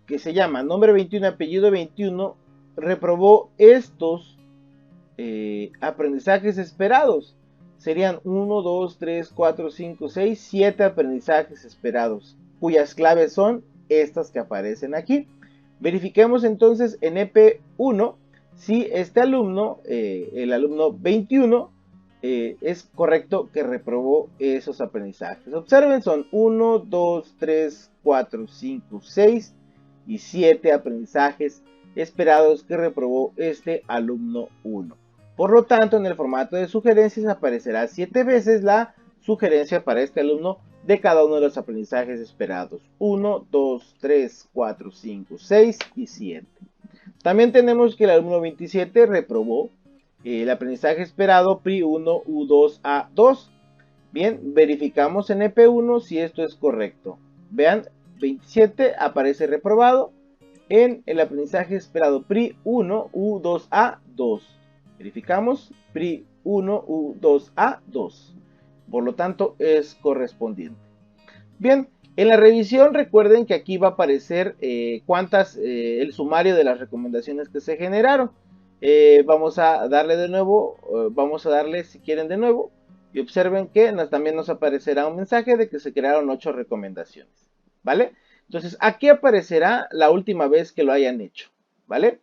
que se llama nombre 21, apellido 21, reprobó estos aprendizajes esperados. Serían 1, 2, 3, 4, 5, 6, 7 aprendizajes esperados, cuyas claves son estas que aparecen aquí. Verifiquemos entonces en EP1 si este alumno, el alumno 21, es correcto que reprobó esos aprendizajes. Observen, son 1, 2, 3, 4, 5, 6 y 7 aprendizajes esperados que reprobó este alumno 1. Por lo tanto, en el formato de sugerencias aparecerá 7 veces la sugerencia para este alumno de cada uno de los aprendizajes esperados. 1, 2, 3, 4, 5, 6 y 7. También tenemos que el alumno 27 reprobó el aprendizaje esperado PRI1 U2A2. Bien, verificamos en EP1 si esto es correcto. Vean, 27 aparece reprobado en el aprendizaje esperado PRI1 U2A2. Verificamos PRI1 U2A2. Por lo tanto, es correspondiente. Bien, en la revisión recuerden que aquí va a aparecer el sumario de las recomendaciones que se generaron. Vamos a darle de nuevo, si quieren de nuevo, y observen que también nos aparecerá un mensaje de que se crearon 8 recomendaciones, ¿vale? Entonces aquí aparecerá la última vez que lo hayan hecho, ¿vale?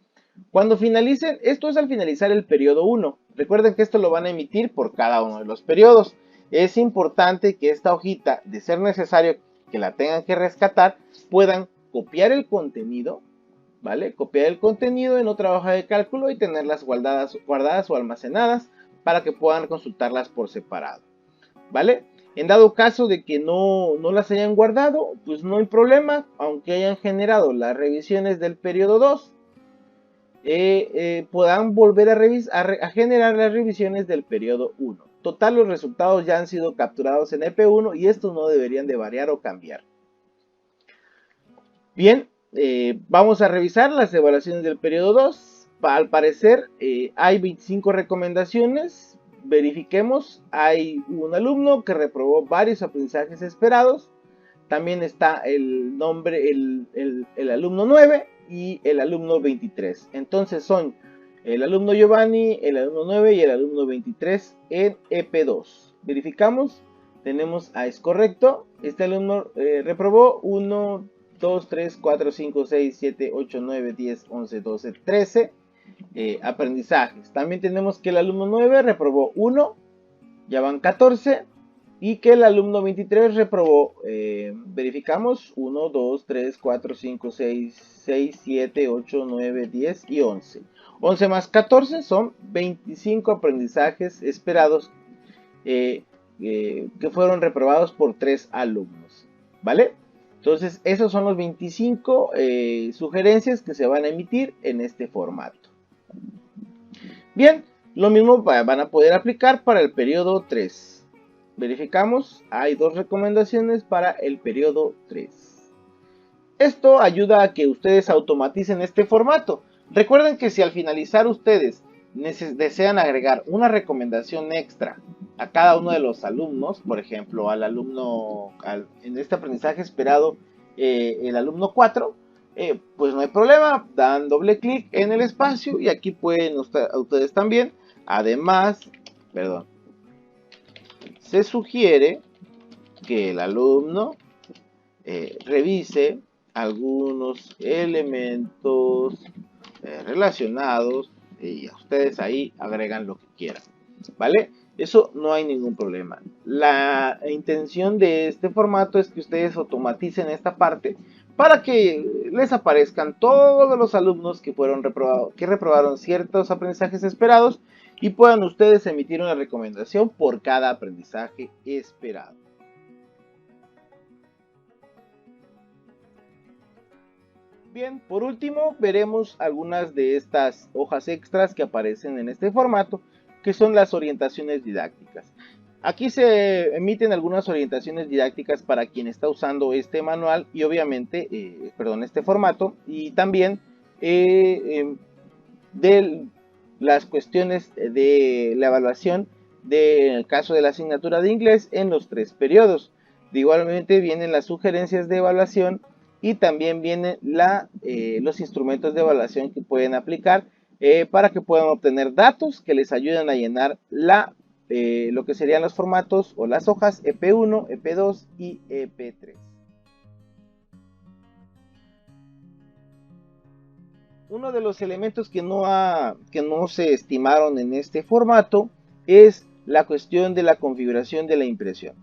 Cuando finalicen, esto es al finalizar el periodo 1. Recuerden que esto lo van a emitir por cada uno de los periodos. Es importante que esta hojita, de ser necesario que la tengan que rescatar, puedan copiar el contenido, ¿vale? Copiar el contenido en otra hoja de cálculo y tenerlas guardadas o almacenadas para que puedan consultarlas por separado, ¿vale? En dado caso de que no las hayan guardado, pues no hay problema, aunque hayan generado las revisiones del periodo 2, puedan volver a generar las revisiones del periodo 1. Total, los resultados ya han sido capturados en EP1 y estos no deberían de variar o cambiar. Bien, vamos a revisar las evaluaciones del periodo 2. Al parecer hay 25 recomendaciones. Verifiquemos, hay un alumno que reprobó varios aprendizajes esperados. También está el nombre, el alumno 9 y el alumno 23. Entonces son el alumno Giovanni, el alumno 9 y el alumno 23 en EP2. Verificamos, tenemos es correcto. Este alumno reprobó 1, 2, 3, 4, 5, 6, 7, 8, 9, 10, 11, 12, 13 aprendizajes. También tenemos que el alumno 9 reprobó 1, ya van 14. y que el alumno 23 reprobó. Verificamos 1, 2, 3, 4, 5, 6, 6, 7, 8, 9, 10 y 11. 11 más 14 son 25 aprendizajes esperados que fueron reprobados por 3 alumnos. ¿Vale? Entonces, esos son los 25 sugerencias que se van a emitir en este formato. Bien, lo mismo van a poder aplicar para el periodo 3. Verificamos, hay 2 recomendaciones para el periodo 3. Esto ayuda a que ustedes automaticen este formato. Recuerden que si al finalizar ustedes desean agregar una recomendación extra a cada uno de los alumnos, por ejemplo, al alumno, en este aprendizaje esperado, el alumno 4, pues no hay problema, dan doble clic en el espacio y aquí pueden ustedes también, además, se sugiere que el alumno revise algunos elementos relacionados y ustedes ahí agregan lo que quieran, ¿vale? Eso no hay ningún problema. La intención de este formato es que ustedes automaticen esta parte para que les aparezcan todos los alumnos que reprobaron ciertos aprendizajes esperados y puedan ustedes emitir una recomendación por cada aprendizaje esperado. Bien, por último veremos algunas de estas hojas extras que aparecen en este formato, que son las orientaciones didácticas. Aquí se emiten algunas orientaciones didácticas para quien está usando este manual y obviamente, este formato, y también de las cuestiones de la evaluación en el caso de la asignatura de inglés en los 3 periodos. Igualmente vienen las sugerencias de evaluación y también vienen los instrumentos de evaluación que pueden aplicar para que puedan obtener datos que les ayuden a llenar lo que serían los formatos o las hojas EP1, EP2 y EP3. Uno de los elementos que no se estimaron en este formato es la cuestión de la configuración de la impresión.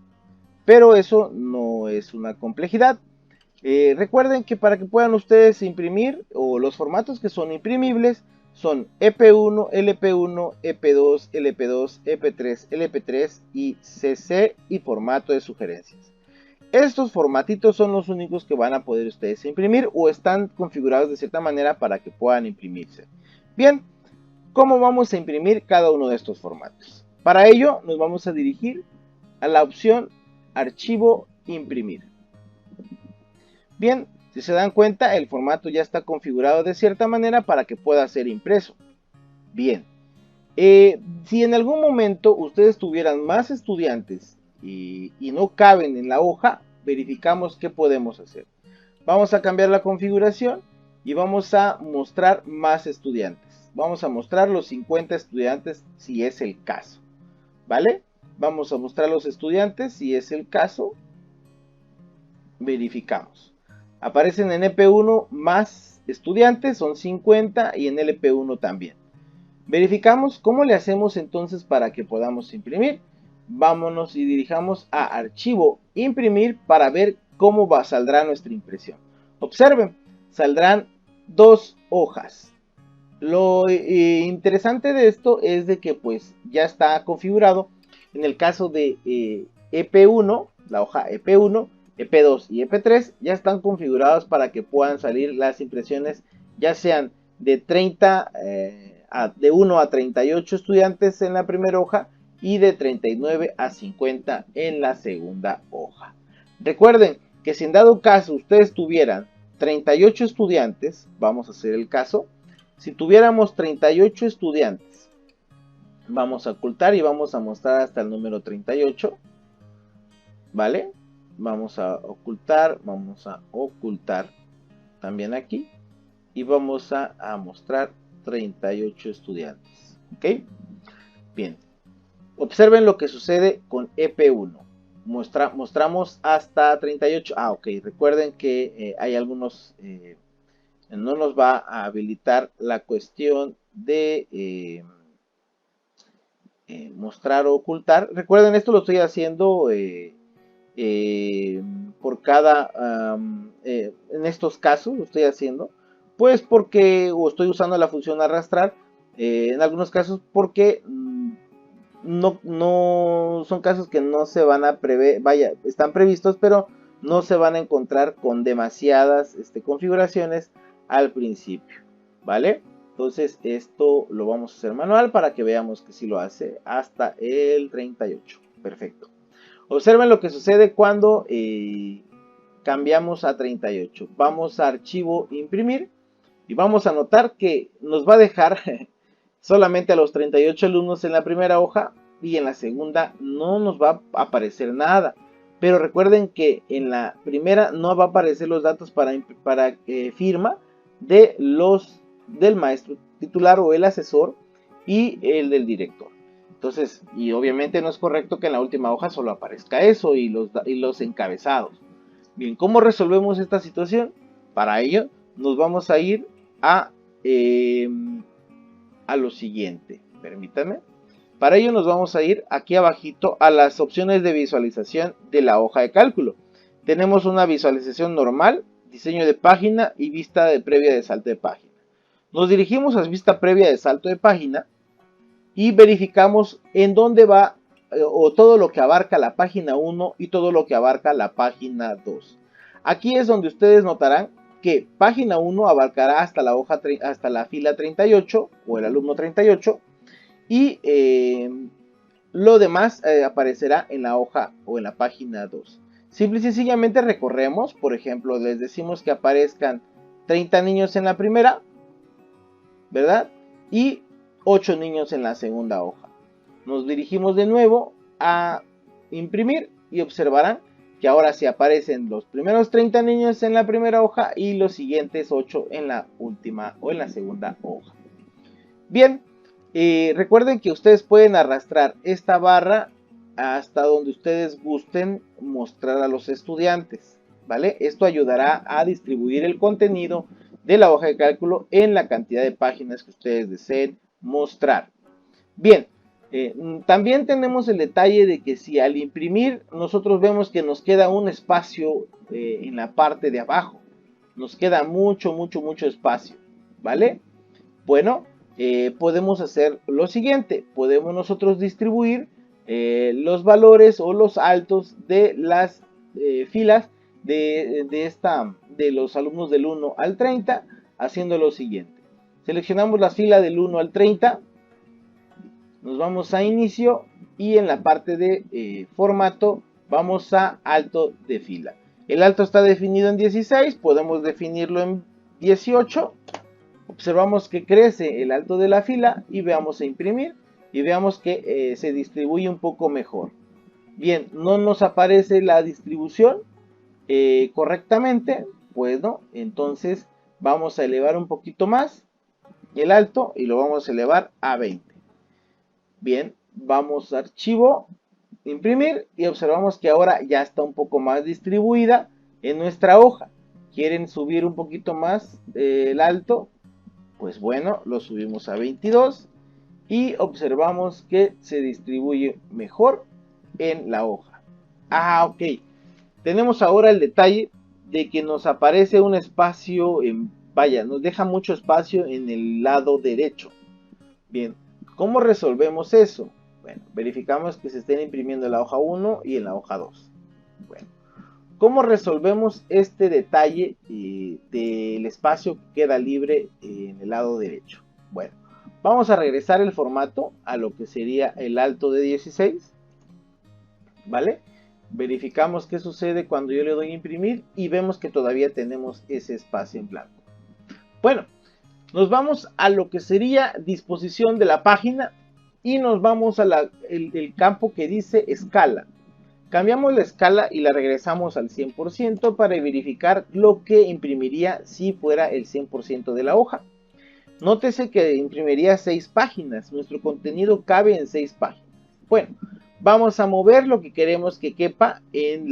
Pero eso no es una complejidad. Recuerden que para que puedan ustedes imprimir, o los formatos que son imprimibles, son EP1, LP1, EP2, LP2, EP3, LP3 y CC y formato de sugerencias. Estos formatitos son los únicos que van a poder ustedes imprimir o están configurados de cierta manera para que puedan imprimirse. Bien, ¿cómo vamos a imprimir cada uno de estos formatos? Para ello nos vamos a dirigir a la opción Archivo, Imprimir. Bien, si se dan cuenta, el formato ya está configurado de cierta manera para que pueda ser impreso. Bien, si en algún momento ustedes tuvieran más estudiantes y no caben en la hoja, verificamos qué podemos hacer. Vamos a cambiar la configuración y vamos a mostrar más estudiantes. Vamos a mostrar los 50 estudiantes si es el caso. ¿Vale? Vamos a mostrar los estudiantes si es el caso. Verificamos. Aparecen en EP1 más estudiantes, son 50 y en LP1 también. Verificamos cómo le hacemos entonces para que podamos imprimir. Vámonos y dirijamos a Archivo, Imprimir para ver cómo saldrá nuestra impresión. Observen, saldrán 2 hojas. Lo interesante de esto es de que pues ya está configurado. En el caso de EP1, la hoja EP1, EP2 y EP3 ya están configurados para que puedan salir las impresiones ya sean de 30 de 1 a 38 estudiantes en la primera hoja y de 39 a 50 en la segunda hoja. Recuerden que si en dado caso ustedes tuvieran 38 estudiantes, vamos a hacer el caso, si tuviéramos 38 estudiantes, vamos a ocultar y vamos a mostrar hasta el número 38, ¿vale? Vamos a ocultar también aquí y vamos a mostrar 38 estudiantes, ¿ok? Bien, observen lo que sucede con EP1. Mostramos hasta 38. Ok, recuerden que hay algunos, no nos va a habilitar la cuestión de mostrar o ocultar. Recuerden, esto lo estoy haciendo por cada, en estos casos lo estoy haciendo, pues porque, o estoy usando la función arrastrar, en algunos casos porque no son casos que no se van a prever, vaya, están previstos, pero no se van a encontrar con demasiadas configuraciones al principio, ¿vale? Entonces esto lo vamos a hacer manual para que veamos que sí lo hace hasta el 38. Perfecto. Observen lo que sucede cuando cambiamos a 38. Vamos a archivo imprimir y vamos a notar que nos va a dejar solamente a los 38 alumnos en la primera hoja y en la segunda no nos va a aparecer nada. Pero recuerden que en la primera no va a aparecer los datos para firma del maestro titular o el asesor y el del director. Entonces, y obviamente no es correcto que en la última hoja solo aparezca eso y los encabezados. Bien, ¿cómo resolvemos esta situación? Para ello nos vamos a ir a lo siguiente. Permítanme. Para ello nos vamos a ir aquí abajito a las opciones de visualización de la hoja de cálculo. Tenemos una visualización normal, diseño de página y vista previa de salto de página. Nos dirigimos a vista previa de salto de página y verificamos en dónde va o todo lo que abarca la página 1 y todo lo que abarca la página 2. Aquí es donde ustedes notarán que página 1 abarcará hasta la fila 38 o el alumno 38 y lo demás aparecerá en la hoja o en la página 2. Simple y sencillamente recorremos, por ejemplo, les decimos que aparezcan 30 niños en la primera, ¿verdad? Y 8 niños en la segunda hoja. Nos dirigimos de nuevo a imprimir y observarán que ahora sí aparecen los primeros 30 niños en la primera hoja y los siguientes 8 en la última o en la segunda hoja. Bien, recuerden que ustedes pueden arrastrar esta barra hasta donde ustedes gusten mostrar a los estudiantes, ¿vale? Esto ayudará a distribuir el contenido de la hoja de cálculo en la cantidad de páginas que ustedes deseen mostrar. Bien, también tenemos el detalle de que si al imprimir nosotros vemos que nos queda un espacio en la parte de abajo, nos queda mucho espacio, ¿vale? Bueno, podemos hacer lo siguiente, podemos nosotros distribuir los valores o los altos de las filas de los alumnos del 1 al 30, haciendo lo siguiente. Seleccionamos la fila del 1 al 30, nos vamos a inicio y en la parte de formato vamos a alto de fila. El alto está definido en 16, podemos definirlo en 18. Observamos que crece el alto de la fila y veamos a imprimir y veamos que se distribuye un poco mejor. Bien, no nos aparece la distribución correctamente, pues no, entonces vamos a elevar un poquito más el alto y lo vamos a elevar a 20. Bien, vamos a archivo, imprimir y observamos que ahora ya está un poco más distribuida en nuestra hoja. ¿Quieren subir un poquito más el alto? Pues bueno, lo subimos a 22 y observamos que se distribuye mejor en la hoja. Ok. Tenemos ahora el detalle de que nos aparece un espacio, vaya, nos deja mucho espacio en el lado derecho. Bien, ¿cómo resolvemos eso? Bueno, verificamos que se estén imprimiendo en la hoja 1 y en la hoja 2. Bueno, ¿cómo resolvemos este detalle del espacio que queda libre en el lado derecho? Bueno, vamos a regresar el formato a lo que sería el alto de 16, ¿vale? Verificamos qué sucede cuando yo le doy a imprimir y vemos que todavía tenemos ese espacio en blanco. Bueno, nos vamos a lo que sería disposición de la página y nos vamos a el campo que dice escala. Cambiamos la escala y la regresamos al 100% para verificar lo que imprimiría si fuera el 100% de la hoja. Nótese que imprimiría 6 páginas. Nuestro contenido cabe en 6 páginas. Bueno, vamos a mover lo que queremos que quepa en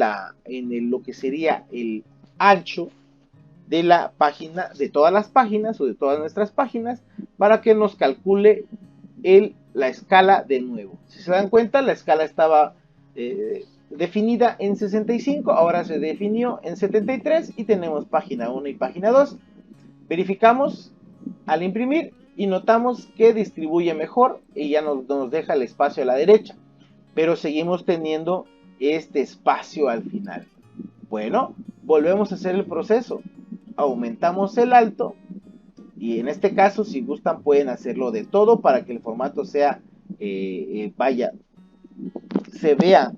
lo que sería el ancho de la página, de todas las páginas o de todas nuestras páginas, para que nos calcule el la escala de nuevo. Si se dan cuenta, la escala estaba definida en 65, ahora se definió en 73 y tenemos página 1 y página 2. Verificamos al imprimir y notamos que distribuye mejor y ya nos deja el espacio a la derecha, pero seguimos teniendo este espacio al final. Bueno, volvemos a hacer el proceso, aumentamos el alto y en este caso, si gustan, pueden hacerlo de todo para que el formato sea se vea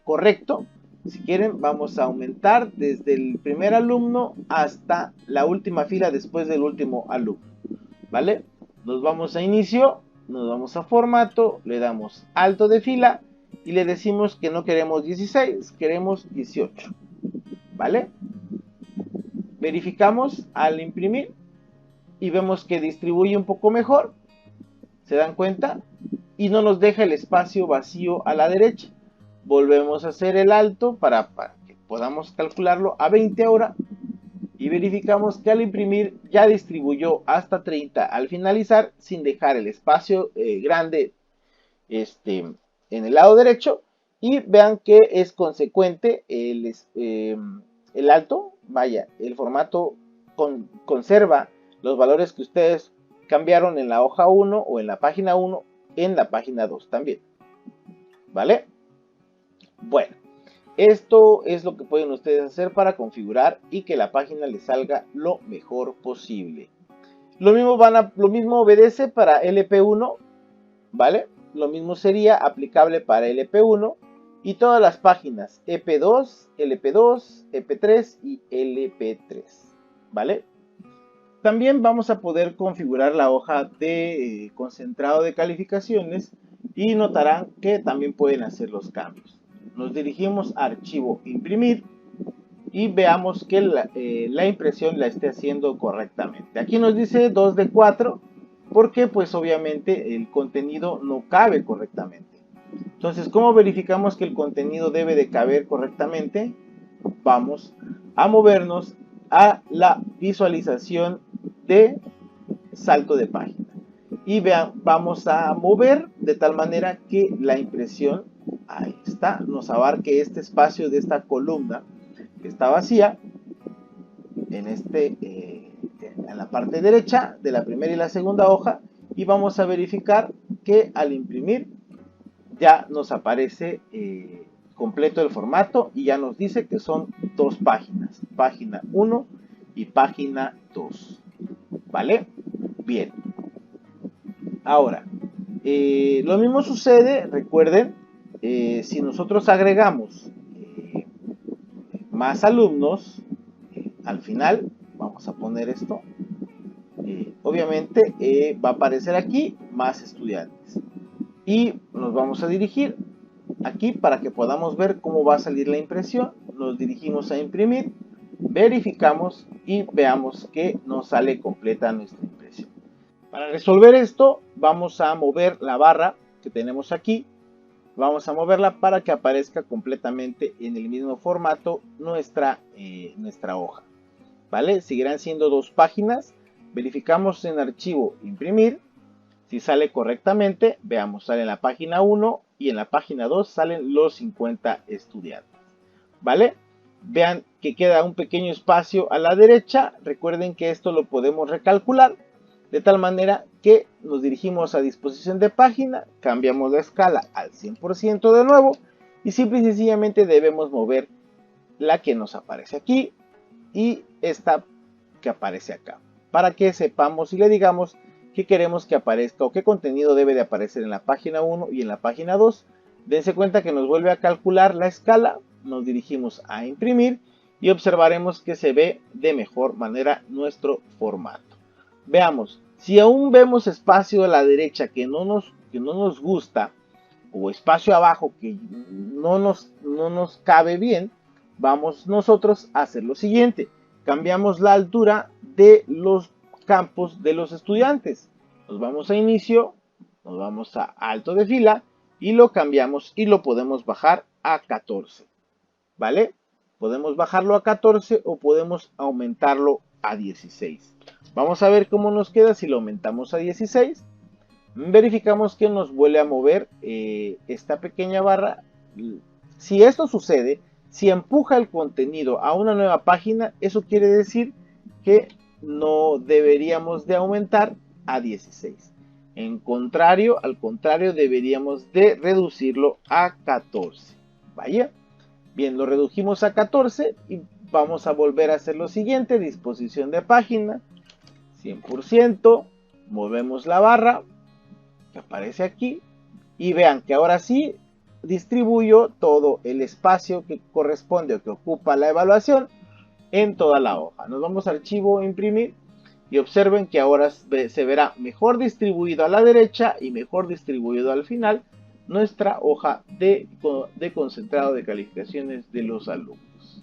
correcto. Si quieren, vamos a aumentar desde el primer alumno hasta la última fila después del último alumno, ¿vale? Nos vamos a inicio, nos vamos a formato, le damos alto de fila y le decimos que no queremos 16, queremos 18, ¿vale? Verificamos al imprimir y vemos que distribuye un poco mejor, ¿se dan cuenta? Y no nos deja el espacio vacío a la derecha. Volvemos a hacer el alto para que podamos calcularlo a 20 ahora y verificamos que al imprimir ya distribuyó hasta 30 al finalizar sin dejar el espacio grande en el lado derecho, y vean que es consecuente el alto, vaya, el formato conserva los valores que ustedes cambiaron en la hoja 1 o en la página 1 en la página 2 también, ¿vale? Bueno, esto es lo que pueden ustedes hacer para configurar y que la página les salga lo mejor posible. Lo mismo obedece para LP1, ¿vale? Lo mismo sería aplicable para LP1 y todas las páginas EP2, LP2, EP3 y LP3, ¿vale? También vamos a poder configurar la hoja de concentrado de calificaciones y notarán que también pueden hacer los cambios. Nos dirigimos a archivo imprimir y veamos que la impresión la esté haciendo correctamente. Aquí nos dice 2 de 4 porque pues obviamente el contenido no cabe correctamente. Entonces, ¿cómo verificamos que el contenido debe de caber correctamente? Vamos a movernos a la visualización de salto de página y vean, vamos a mover de tal manera que la impresión, ahí está, nos abarque este espacio de esta columna que está vacía en la parte derecha de la primera y la segunda hoja, y vamos a verificar que al imprimir ya nos aparece completo el formato y ya nos dice que son dos páginas, página 1 y página 2, ¿vale? Bien. Ahora, lo mismo sucede, recuerden, si nosotros agregamos más alumnos, al final, vamos a poner esto, obviamente va a aparecer aquí más estudiantes. Y nos vamos a dirigir aquí para que podamos ver cómo va a salir la impresión. Nos dirigimos a imprimir, verificamos y veamos que nos sale completa nuestra impresión. Para resolver esto vamos a mover la barra que tenemos aquí. Vamos a moverla para que aparezca completamente en el mismo formato nuestra hoja, ¿vale? Seguirán siendo dos páginas. Verificamos en archivo imprimir. Si sale correctamente, veamos, sale en la página 1 y en la página 2 salen los 50 estudiantes, ¿vale? Vean que queda un pequeño espacio a la derecha. Recuerden que esto lo podemos recalcular de tal manera que nos dirigimos a disposición de página, cambiamos la escala al 100% de nuevo y simple y sencillamente debemos mover la que nos aparece aquí y esta que aparece acá, para que sepamos y le digamos qué queremos que aparezca o qué contenido debe de aparecer en la página 1 y en la página 2. Dense cuenta que nos vuelve a calcular la escala, nos dirigimos a imprimir y observaremos que se ve de mejor manera nuestro formato. Veamos, si aún vemos espacio a la derecha que no nos gusta, o espacio abajo que no nos cabe bien, vamos nosotros a hacer lo siguiente. Cambiamos la altura de los campos de los estudiantes. Nos vamos a inicio, nos vamos a alto de fila y lo cambiamos y lo podemos bajar a 14, ¿vale? Podemos bajarlo a 14 o podemos aumentarlo a 16. Vamos a ver cómo nos queda si lo aumentamos a 16. verificamos que nos vuelve a mover esta pequeña barra. Si esto sucede, si empuja el contenido a una nueva página, eso quiere decir que no deberíamos de aumentar a 16. Al contrario, deberíamos de reducirlo a 14. Vaya. Bien, lo redujimos a 14 y vamos a volver a hacer lo siguiente. Disposición de página, 100%. Movemos la barra que aparece aquí. Y vean que ahora sí distribuyo todo el espacio que corresponde o que ocupa la evaluación en toda la hoja. Nos vamos a archivo, imprimir. Y observen que ahora se verá mejor distribuido a la derecha y mejor distribuido al final nuestra hoja de concentrado de calificaciones de los alumnos.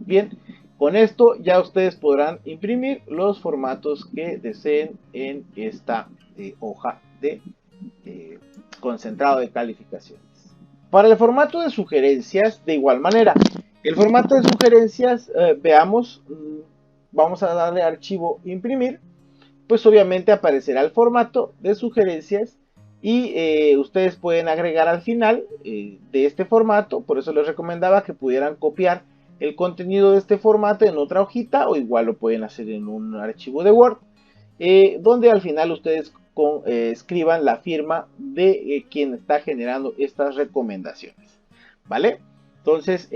Bien, con esto ya ustedes podrán imprimir los formatos que deseen en esta hoja de concentrado de calificaciones. Para el formato de sugerencias, de igual manera, el formato de sugerencias, veamos, vamos a darle archivo imprimir, pues obviamente aparecerá el formato de sugerencias y ustedes pueden agregar al final de este formato. Por eso les recomendaba que pudieran copiar el contenido de este formato en otra hojita, o igual lo pueden hacer en un archivo de Word, donde al final ustedes escriban la firma de quien está generando estas recomendaciones, ¿vale? Entonces,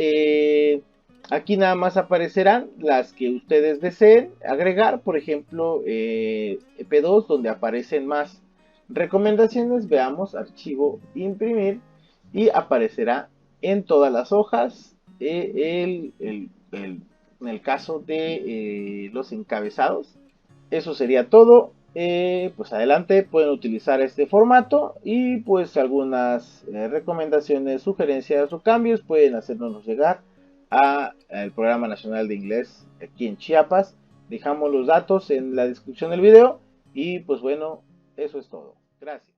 aquí nada más aparecerán las que ustedes deseen agregar. Por ejemplo, P2, donde aparecen más recomendaciones. Veamos, archivo, imprimir, y aparecerá en todas las hojas. En el caso de los encabezados. Eso sería todo. Pues adelante, pueden utilizar este formato y pues algunas recomendaciones, sugerencias o cambios pueden hacernos llegar al Programa Nacional de Inglés aquí en Chiapas. Dejamos los datos en la descripción del video y pues bueno, eso es todo. Gracias.